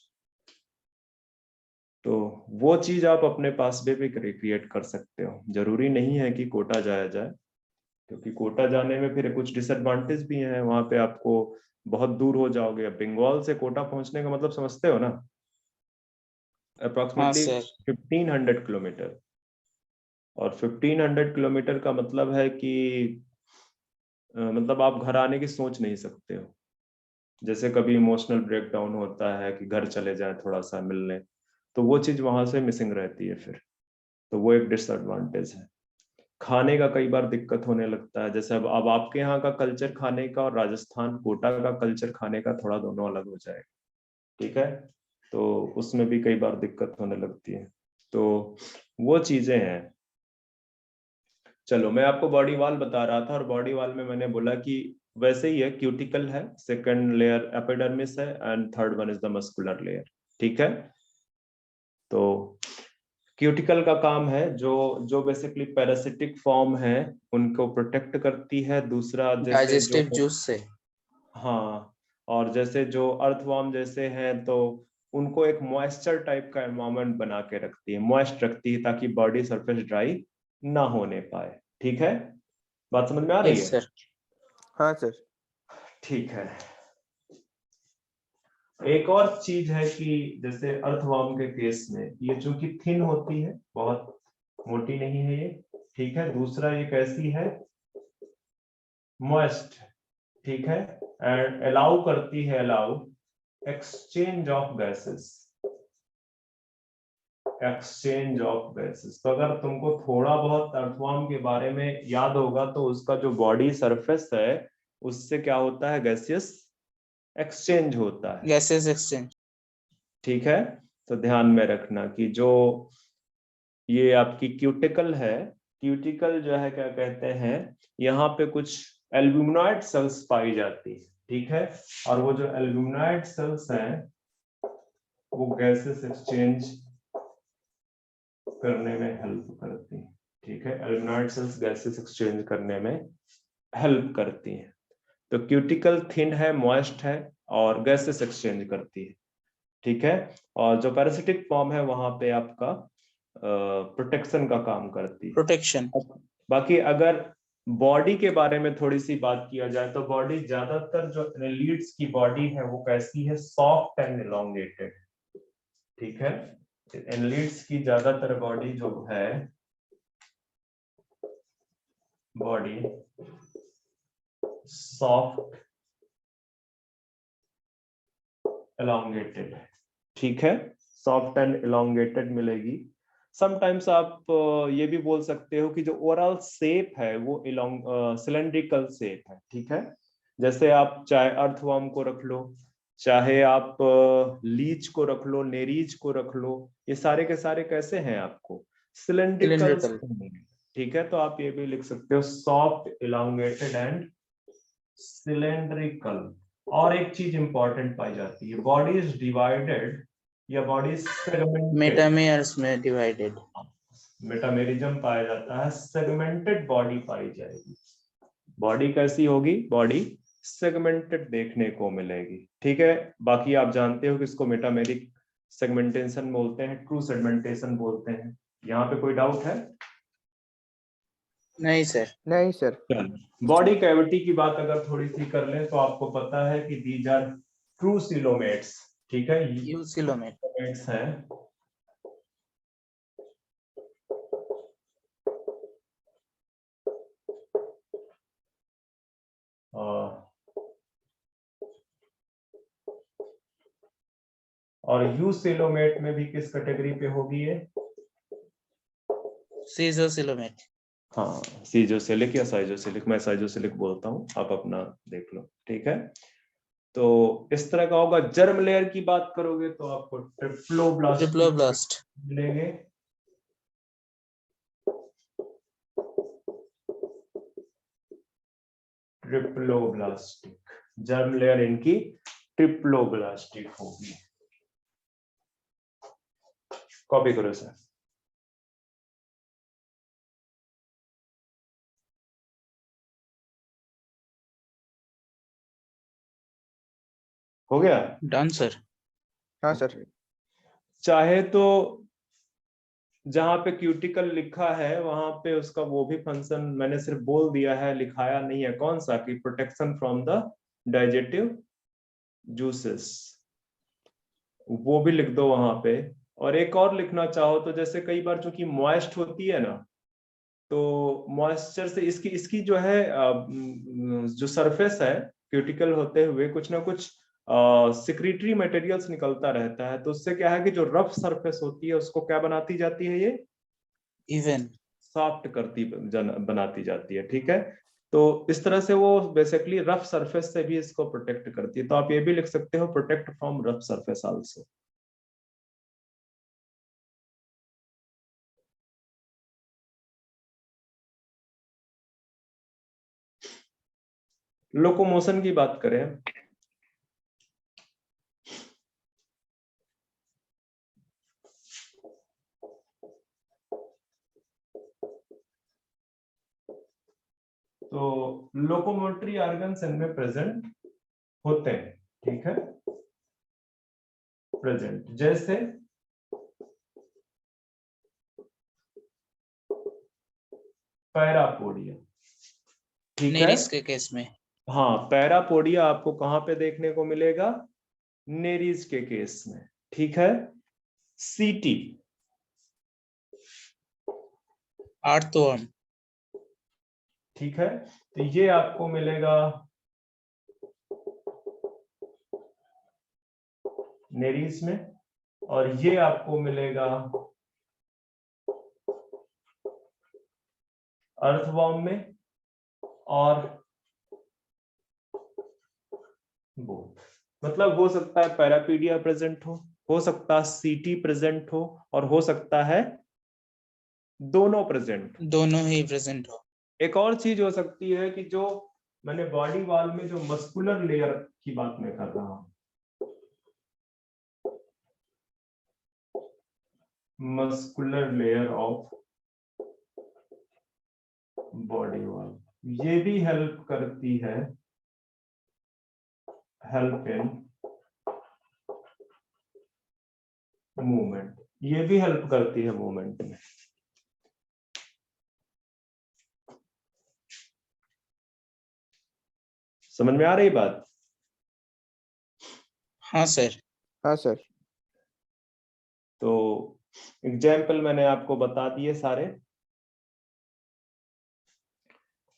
तो वो चीज आप अपने पास में भी क्रिएट कर सकते हो। जरूरी नहीं है कि कोटा जाया जाए, क्योंकि कोटा जाने में फिर कुछ डिसएडवांटेज भी हैं। वहां पे आपको बहुत दूर हो जाओगे। अब बंगाल से कोटा पहुंचने का मतलब समझते हो ना, हाँ अप्रोक्सीमेटली सर। 1500 किलोमीटर। और 1500 किलोमीटर का मतलब है कि मतलब आप घर आने की सोच नहीं सकते हो। जैसे कभी इमोशनल ब्रेकडाउन होता है कि घर चले जाए थोड़ा सा मिलने, तो वो चीज वहां से मिसिंग रहती है फिर। तो वो एक डिसएडवांटेज है। खाने का कई बार दिक्कत होने लगता है। जैसे अब आपके यहाँ का कल्चर खाने का और राजस्थान कोटा का कल्चर खाने का थोड़ा दोनों अलग हो जाएगा, ठीक है। तो उसमें भी कई बार दिक्कत होने लगती है। तो वो चीजें हैं। चलो, मैं आपको बॉडी वॉल बता रहा था, और बॉडी वॉल में मैंने बोला कि वैसे ही है, क्यूटिकल है, सेकंड लेयर एपिडर्मिस है, and third one is the muscular layer, ठीक है। तो क्यूटिकल का काम है जो बेसिकली पैरासिटिक फॉर्म है उनको प्रोटेक्ट करती है। दूसरा जैसे डाइजेस्टिव जो जूस से। हाँ, और जैसे जो अर्थवर्म जैसे हैं तो उनको एक मॉइस्चर टाइप का एनवायरनमेंट बना के रखती है, मॉइस्ट रखती है ताकि बॉडी सरफेस ड्राई ना होने पाए। ठीक है, बात समझ में आ रही यस है? सर। हाँ सर। ठीक है। एक और चीज है कि जैसे अर्थवर्म के केस में ये चूंकि थिन होती है, बहुत मोटी नहीं है ये, ठीक है। दूसरा ये कैसी है, मॉइस्ट, ठीक है, एंड अलाउ करती है, allow exchange of gases, exchange of gases. तो अगर तुमको थोड़ा बहुत अर्थवर्म के बारे में याद होगा तो उसका जो बॉडी सरफेस है उससे क्या होता है, गैसियस एक्सचेंज होता है। Gases exchange. ठीक है, तो ध्यान में रखना कि जो ये आपकी क्यूटिकल है, क्यूटिकल जो है क्या कहते हैं, यहाँ पे कुछ एल्ब्यूमिनॉइड सेल्स पाई जाती है, ठीक है। और वो जो एल्ब्यूमिनॉइड सेल्स हैं वो गैसेस एक्सचेंज करने में हेल्प करती है, ठीक है। एल्ब्यूमिनॉइड सेल्स गैसेस एक्सचेंज करने में हेल्प करती हैं। तो क्यूटिकल थिन है, मॉइस्ट है और गैसेस एक्सचेंज करती है, ठीक है। और जो पैरासिटिक फॉर्म है वहां पे आपका प्रोटेक्शन का काम करती है। प्रोटेक्शन। बाकी अगर बॉडी के बारे में थोड़ी सी बात किया जाए तो बॉडी ज्यादातर जो एनालिड्स की बॉडी है वो कैसी है, सॉफ्ट एंड एलोंगेटेड, ठीक है। एनालिड्स की ज्यादातर बॉडी जो है, बॉडी सॉफ्ट एलोंगेटेड है, ठीक है। सॉफ्ट एंड एलोंगेटेड मिलेगी। समटाइम्स आप ये भी बोल सकते हो कि जो ओवरऑल शेप है वो सिलेंड्रिकल शेप है, ठीक है। जैसे आप चाहे अर्थवर्म को रख लो, चाहे आप लीच को रख लो, नेरीज को रख लो, ये सारे के सारे कैसे हैं आपको, सिलेंड्रिकल, Cylindrical। ठीक है। तो आप ये भी लिख सकते हो सॉफ्ट एलोंगेटेड एंड सिलेंड्रिकल। और एक चीज इंपॉर्टेंट पाई जाती है, बॉडी इज डिवाइडेड या बॉडी सेगमेंटेड, मेटामेयर्स में डिवाइडेड। मेटामेरिज्म पाया जाता है, सेगमेंटेड बॉडी पाई जाएगी। बॉडी कैसी होगी, बॉडी सेगमेंटेड देखने को मिलेगी, ठीक है। बाकी आप जानते हो कि इसको मेटामेरिक सेगमेंटेशन बोलते हैं, ट्रू सेगमेंटेशन बोलते हैं। यहाँ पे कोई डाउट है? नहीं सर। नहीं सर। बॉडी कैविटी की बात अगर थोड़ी सी कर लें तो आपको पता है कि दीज आर ट्रू सिलोमेट्स, ठीक है। यूसिलोमेट। सिलोमेट्स हैं और यूसिलोमेट में भी किस कैटेगरी पे होगी ये, सीजोसिलोमेट। हाँ, सीजोसिलिक या साइजोसिलिक, मैं साइजोसिलिक बोलता हूँ, आप अपना देख लो, ठीक है। तो इस तरह का होगा। जर्म लेयर की बात करोगे तो आपको ट्रिप्लोब्लास्ट मिलेंगे, ट्रिप्लोब्लास्टिक जर्म लेयर इनकी ट्रिप्लोब्लास्टिक होगी। कॉपी करो सर। हो गया? Done sir. हाँ सर। चाहे तो जहां पे क्यूटिकल लिखा है वहां पे उसका वो भी फंक्शन मैंने सिर्फ बोल दिया है, लिखाया नहीं है, कौन सा, कि प्रोटेक्शन फ्रॉम द डाइजेटिव जूसेस, वो भी लिख दो वहां पे। और एक और लिखना चाहो तो जैसे कई बार चूंकि मॉइस्ट होती है ना, तो मॉइस्चर से इसकी इसकी जो है जो सरफेस है क्यूटिकल होते हुए कुछ ना कुछ सिक्रीटरी मटेरियल्स निकलता रहता है। तो उससे क्या है कि जो रफ सरफेस होती है उसको क्या बनाती जाती है, ये इवन सॉफ्ट करती बनाती जाती है, ठीक है। तो इस तरह से वो बेसिकली रफ सरफेस से भी इसको प्रोटेक्ट करती है। तो आप ये भी लिख सकते हो protect from rough surface also. Locomotion की बात करें, तो लोकोमोटरी ऑर्गन्स इनमें प्रेजेंट होते हैं, ठीक है, प्रेजेंट, जैसे पैरापोडिया, ठीक है। नेरिस के केस में। हाँ, पैरापोडिया आपको कहां पे देखने को मिलेगा? नेरीज के केस में, ठीक है। सीटी, अर्थवर्म। ठीक है, तो ये आपको मिलेगा नेरीज में, और ये आपको मिलेगा अर्थवर्म में, और बोथ, मतलब हो सकता है पैरापीडिया प्रेजेंट हो सकता है सीटी प्रेजेंट हो, और हो सकता है दोनों प्रेजेंट। दोनों ही प्रेजेंट हो। एक और चीज हो सकती है कि जो मैंने बॉडी वॉल में जो मस्कुलर लेयर की बात मैं कर रहा हूं, muscular layer of body wall, ये भी हेल्प करती है, हेल्प इन मूवमेंट, ये भी हेल्प करती है मूवमेंट में। समझ में आ रही बात? हाँ सर। हाँ सर। तो एग्जाम्पल मैंने आपको बता दिए सारे।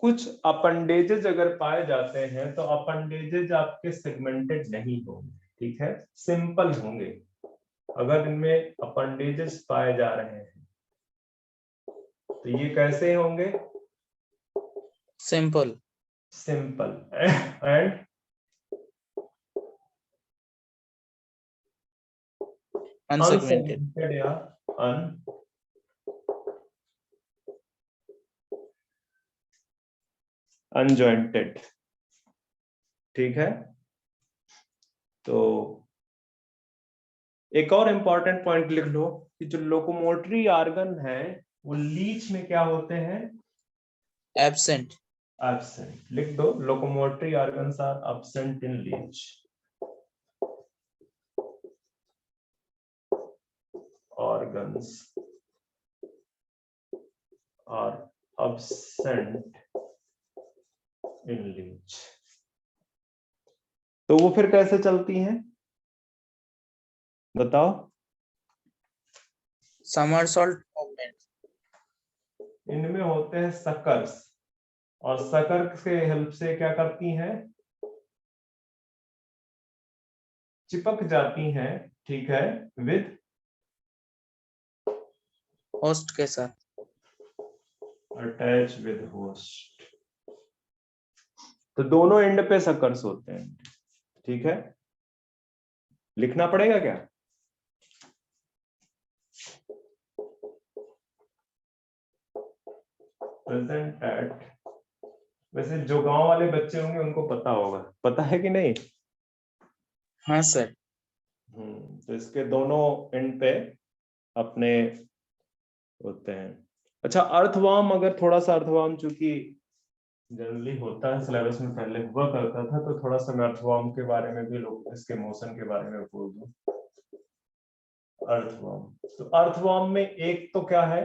कुछ अपेंडेजेज अगर पाए जाते हैं तो अपेंडेजेज आपके सेगमेंटेड नहीं होंगे, ठीक है, सिंपल होंगे। अगर इनमें अपेंडेजेस पाए जा रहे हैं तो ये कैसे होंगे? सिंपल। सिंपल एंड अनसेगमेंटेड या अनजॉइंटेड, ठीक है। तो एक और इंपॉर्टेंट पॉइंट लिख लो कि जो लोकोमोटरी ऑर्गन है वो लीच में क्या होते हैं? एब्सेंट। एब्सेंट, लिख दो, locomotory organs are absent in leech. Organs are absent in leech। तो वो फिर कैसे चलती हैं बताओ? Somersault movement. इनमें होते हैं सकर्स, और सकर के हेल्प से क्या करती हैं? चिपक जाती हैं, ठीक है, विद होस्ट के साथ। Attach with host. तो दोनों एंड पे सकर्स होते हैं, ठीक है। लिखना पड़ेगा क्या? प्रेजेंट एट, वैसे जो गांव वाले बच्चे होंगे उनको पता होगा, पता है कि नहीं? हाँ सर। तो इसके दोनों एंड पे अपने होते हैं। अच्छा, अर्थवर्म, अगर थोड़ा सा अर्थवर्म चूंकि जनरली होता है सिलेबस में, पहले हुआ करता था, तो थोड़ा सा मैं अर्थवर्म के बारे में भी लोग इसके मोशन के बारे में बोल दूं। अर्थवर्म, तो अर्थवर्म में एक तो क्या है?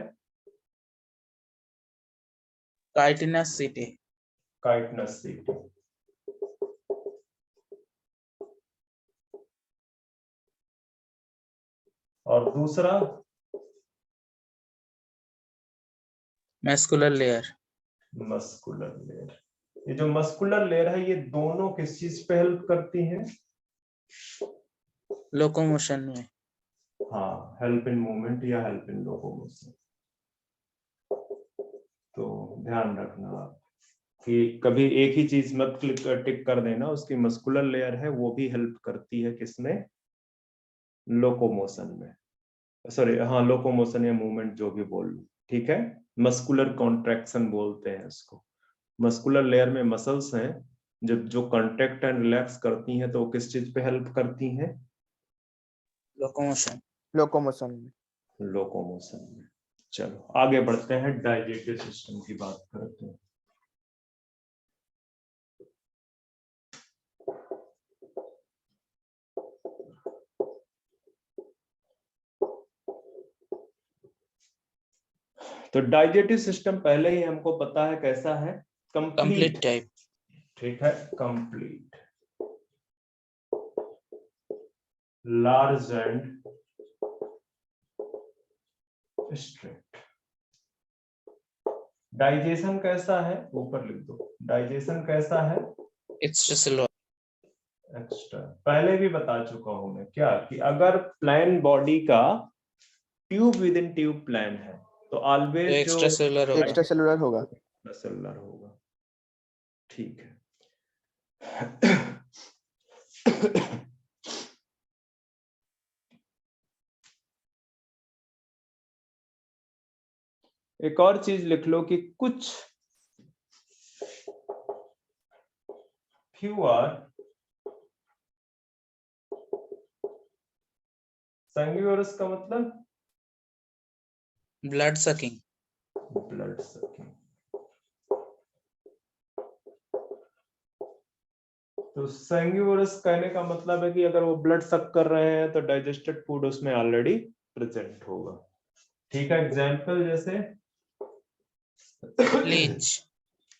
काइटिनस सीटी। काइटनस सीटी, और दूसरा मस्कुलर लेयर। Muscular layer. ये जो मस्कुलर लेयर है ये दोनों किस चीज पे हेल्प करती हैं? लोकोमोशन में। हाँ, हेल्प इन मूवमेंट या हेल्प इन लोकोमोशन। तो ध्यान रखना आप कि कभी एक ही चीज मत टिक कर देना, उसकी मस्कुलर लेयर है वो भी हेल्प करती है किसमें? लोकोमोशन में, सॉरी, हाँ, लोकोमोशन या मूवमेंट जो भी बोल लो, ठीक है। मस्कुलर कॉन्ट्रैक्शन बोलते हैं इसको। मस्कुलर लेयर में मसल्स हैं, जब जो कॉन्ट्रैक्ट एंड रिलैक्स करती हैं तो वो किस चीज पे हेल्प करती हैं? लोकोमोशन। लोकोमोशन में। लोकोमोशन में। चलो आगे बढ़ते हैं, डाइजेस्टिव सिस्टम की बात करते हैं। तो डाइजेटिव सिस्टम पहले ही हमको पता है कैसा है, कंप्लीट कंप्लीट, टाइप। ठीक है, complete, large and straight. Digestion कैसा है, ऊपर लिख दो, डाइजेशन कैसा है, एक्स्ट्रासेलुलर। एक्स्ट्रा। पहले भी बता चुका हूं मैं क्या, कि अगर प्लान बॉडी का tube within tube plan है तो तो ऑलवेज जो एक्स्ट्रासेलुलर होगा। एक्स्ट्रासेलुलर होगा। सेलुलर होगा, ठीक है। एक और चीज लिख लो कि कुछ few are sanguivorous का मतलब ब्लड सकिंग। Blood sucking. तो sanguivorous कहने का मतलब है कि अगर वो ब्लड सक कर रहे हैं तो डाइजेस्टेड फूड उसमें ऑलरेडी प्रेजेंट होगा, ठीक है। एग्जाम्पल जैसे लीच।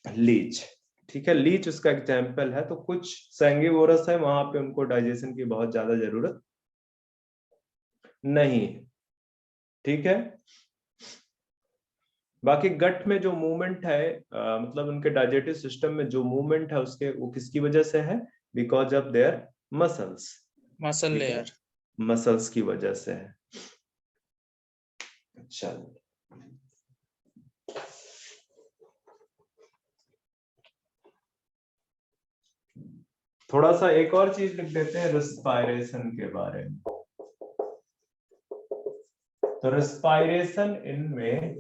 लीच, ठीक है, लीच उसका एग्जाम्पल है। तो कुछ सैंगिवोरस है, वहां पे उनको डाइजेशन की बहुत ज्यादा जरूरत नहीं है, ठीक है। बाकी गट में जो मूवमेंट है, मतलब उनके डाइजेटिव सिस्टम में जो मूवमेंट है उसके, वो किसकी वजह से है, because of their muscles, muscle layer. Muscles की वजह से है। चलो थोड़ा सा एक और चीज लिख देते हैं रेस्पायरेशन के बारे में। तो रेस्पायरेशन इनमें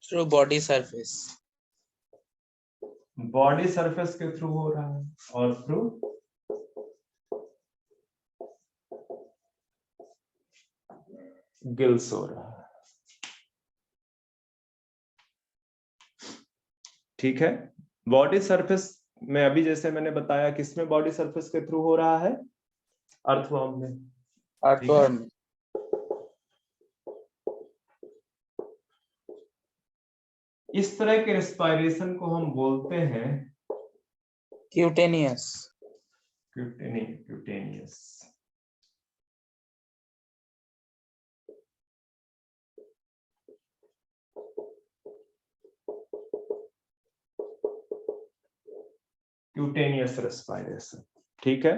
through body surface. Body surface के थ्रू हो रहा है और थ्रू गिल्स हो रहा है, ठीक है। बॉडी सरफेस में अभी जैसे मैंने बताया किसमें बॉडी सरफेस के थ्रू हो रहा है, अर्थवर्म में, ठीक है। अर्थवर्म। इस तरह के रेस्पायरेशन को हम बोलते हैं क्यूटेनियस। क्यूटेनियस। क्यूटेनियस रेस्पायरेशन, ठीक है।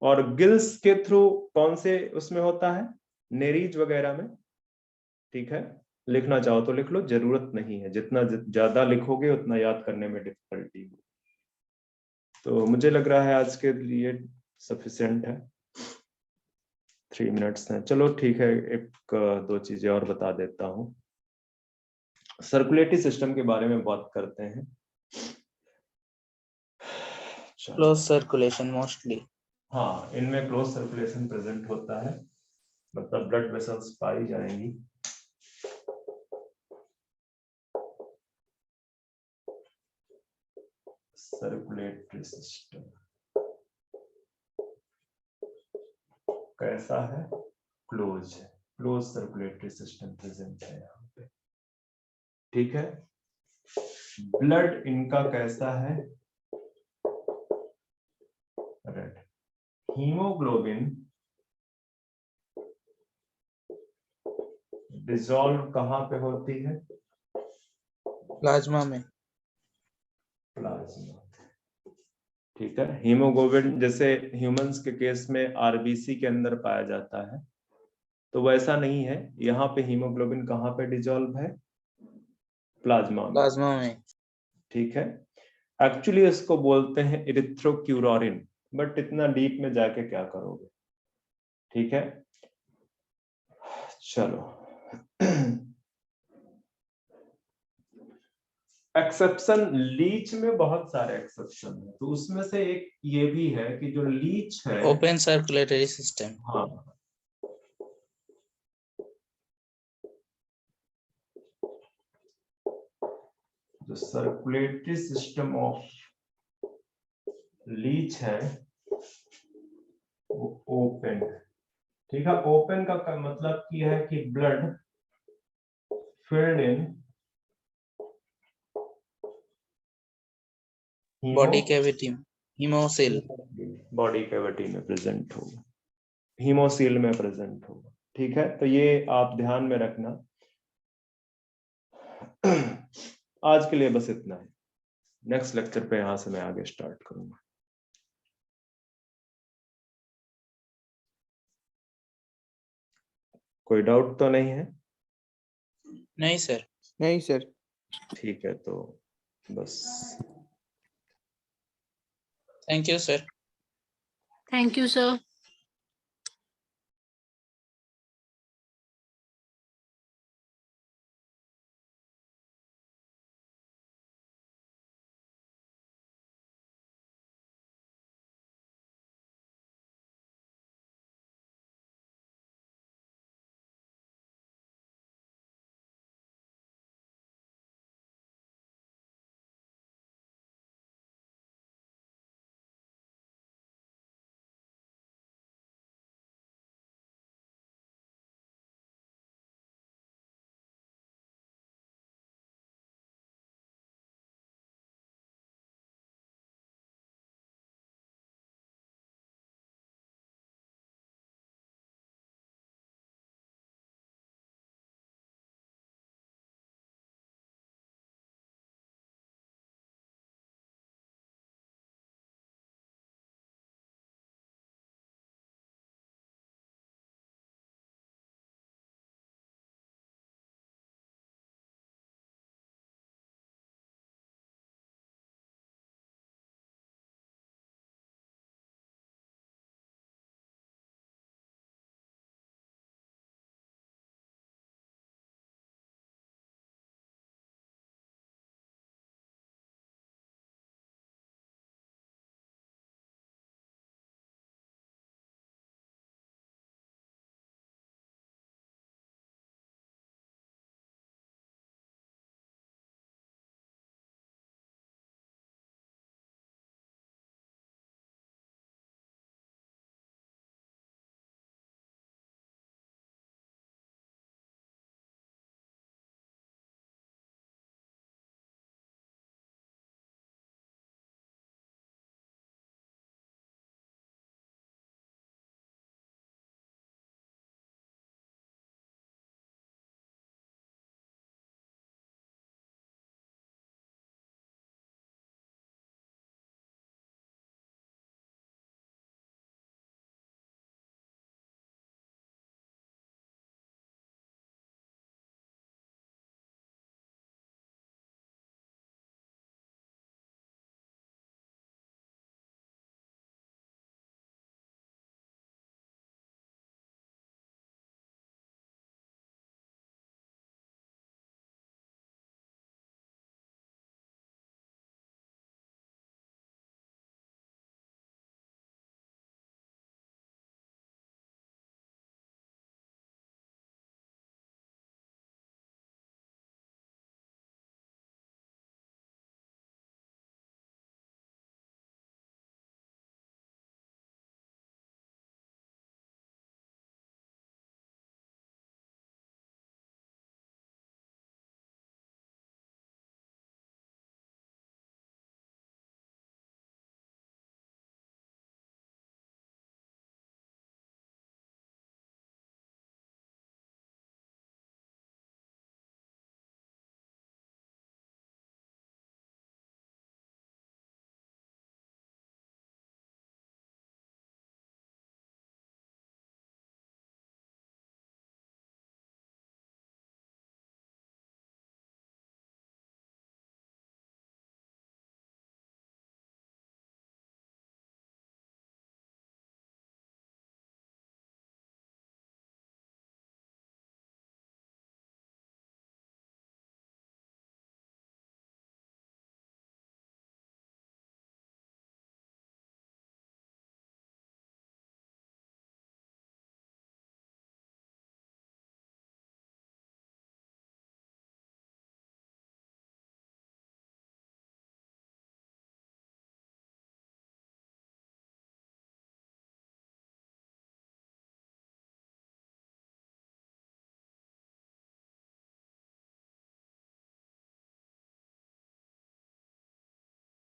और गिल्स के थ्रू कौन से उसमें होता है, नेरीज वगैरह में, ठीक है। लिखना चाहो तो लिख लो, जरूरत नहीं है, जितना ज्यादा लिखोगे उतना याद करने में डिफिकल्टी हो। तो मुझे लग रहा है आज के लिए सफिशिएंट है, 3 मिनट्स हैं। चलो ठीक है, एक दो चीजें और बता देता हूँ। सर्कुलेटरी सिस्टम के बारे में बात करते हैं। Close circulation mostly. हाँ, इनमें क्लोज सर्कुलेशन प्रेजेंट होता है, मतलब ब्लड वेसल्स पाई जाएंगी। सर्कुलेटरी सिस्टम कैसा है, क्लोज है, क्लोज सर्कुलेटरी सिस्टम प्रेजेंट है यहाँ पे, ठीक है। ब्लड इनका कैसा है, रेड। हीमोग्लोबिन डिसॉल्व कहाँ पे होती है, प्लाज्मा में। प्लाज्मा, ठीक है। हीमोग्लोबिन जैसे ह्यूमंस के केस में आरबीसी के अंदर पाया जाता है, तो वैसा नहीं है, यहाँ पे हीमोग्लोबिन कहाँ पे डिसॉल्व है, प्लाज्मा में, प्लाज्मा में। ठीक है। एक्चुअली इसको बोलते हैं इरिथ्रोक्यूरोरिन, बट इतना डीप में जाके क्या करोगे, ठीक है। चलो एक्सेप्शन, लीच में बहुत सारे एक्सेप्शन है, तो उसमें से एक ये भी है कि जो लीच है, ओपन सर्कुलेटरी सिस्टम। हाँ, जो सर्कुलेटरी सिस्टम ऑफ लीच है वो ओपन है, ठीक है, ओपन का मतलब की है कि blood filled in body cavity, haemocoel, body cavity में प्रेजेंट होगा, हीमोसील में प्रेजेंट होगा। ठीक है, तो ये आप ध्यान में रखना। आज के लिए बस इतना है, नेक्स्ट लेक्चर पे यहां से मैं आगे स्टार्ट करूंगा। कोई डाउट तो नहीं है? नहीं सर। नहीं सर। ठीक है, तो बस thank you sir. Thank you sir.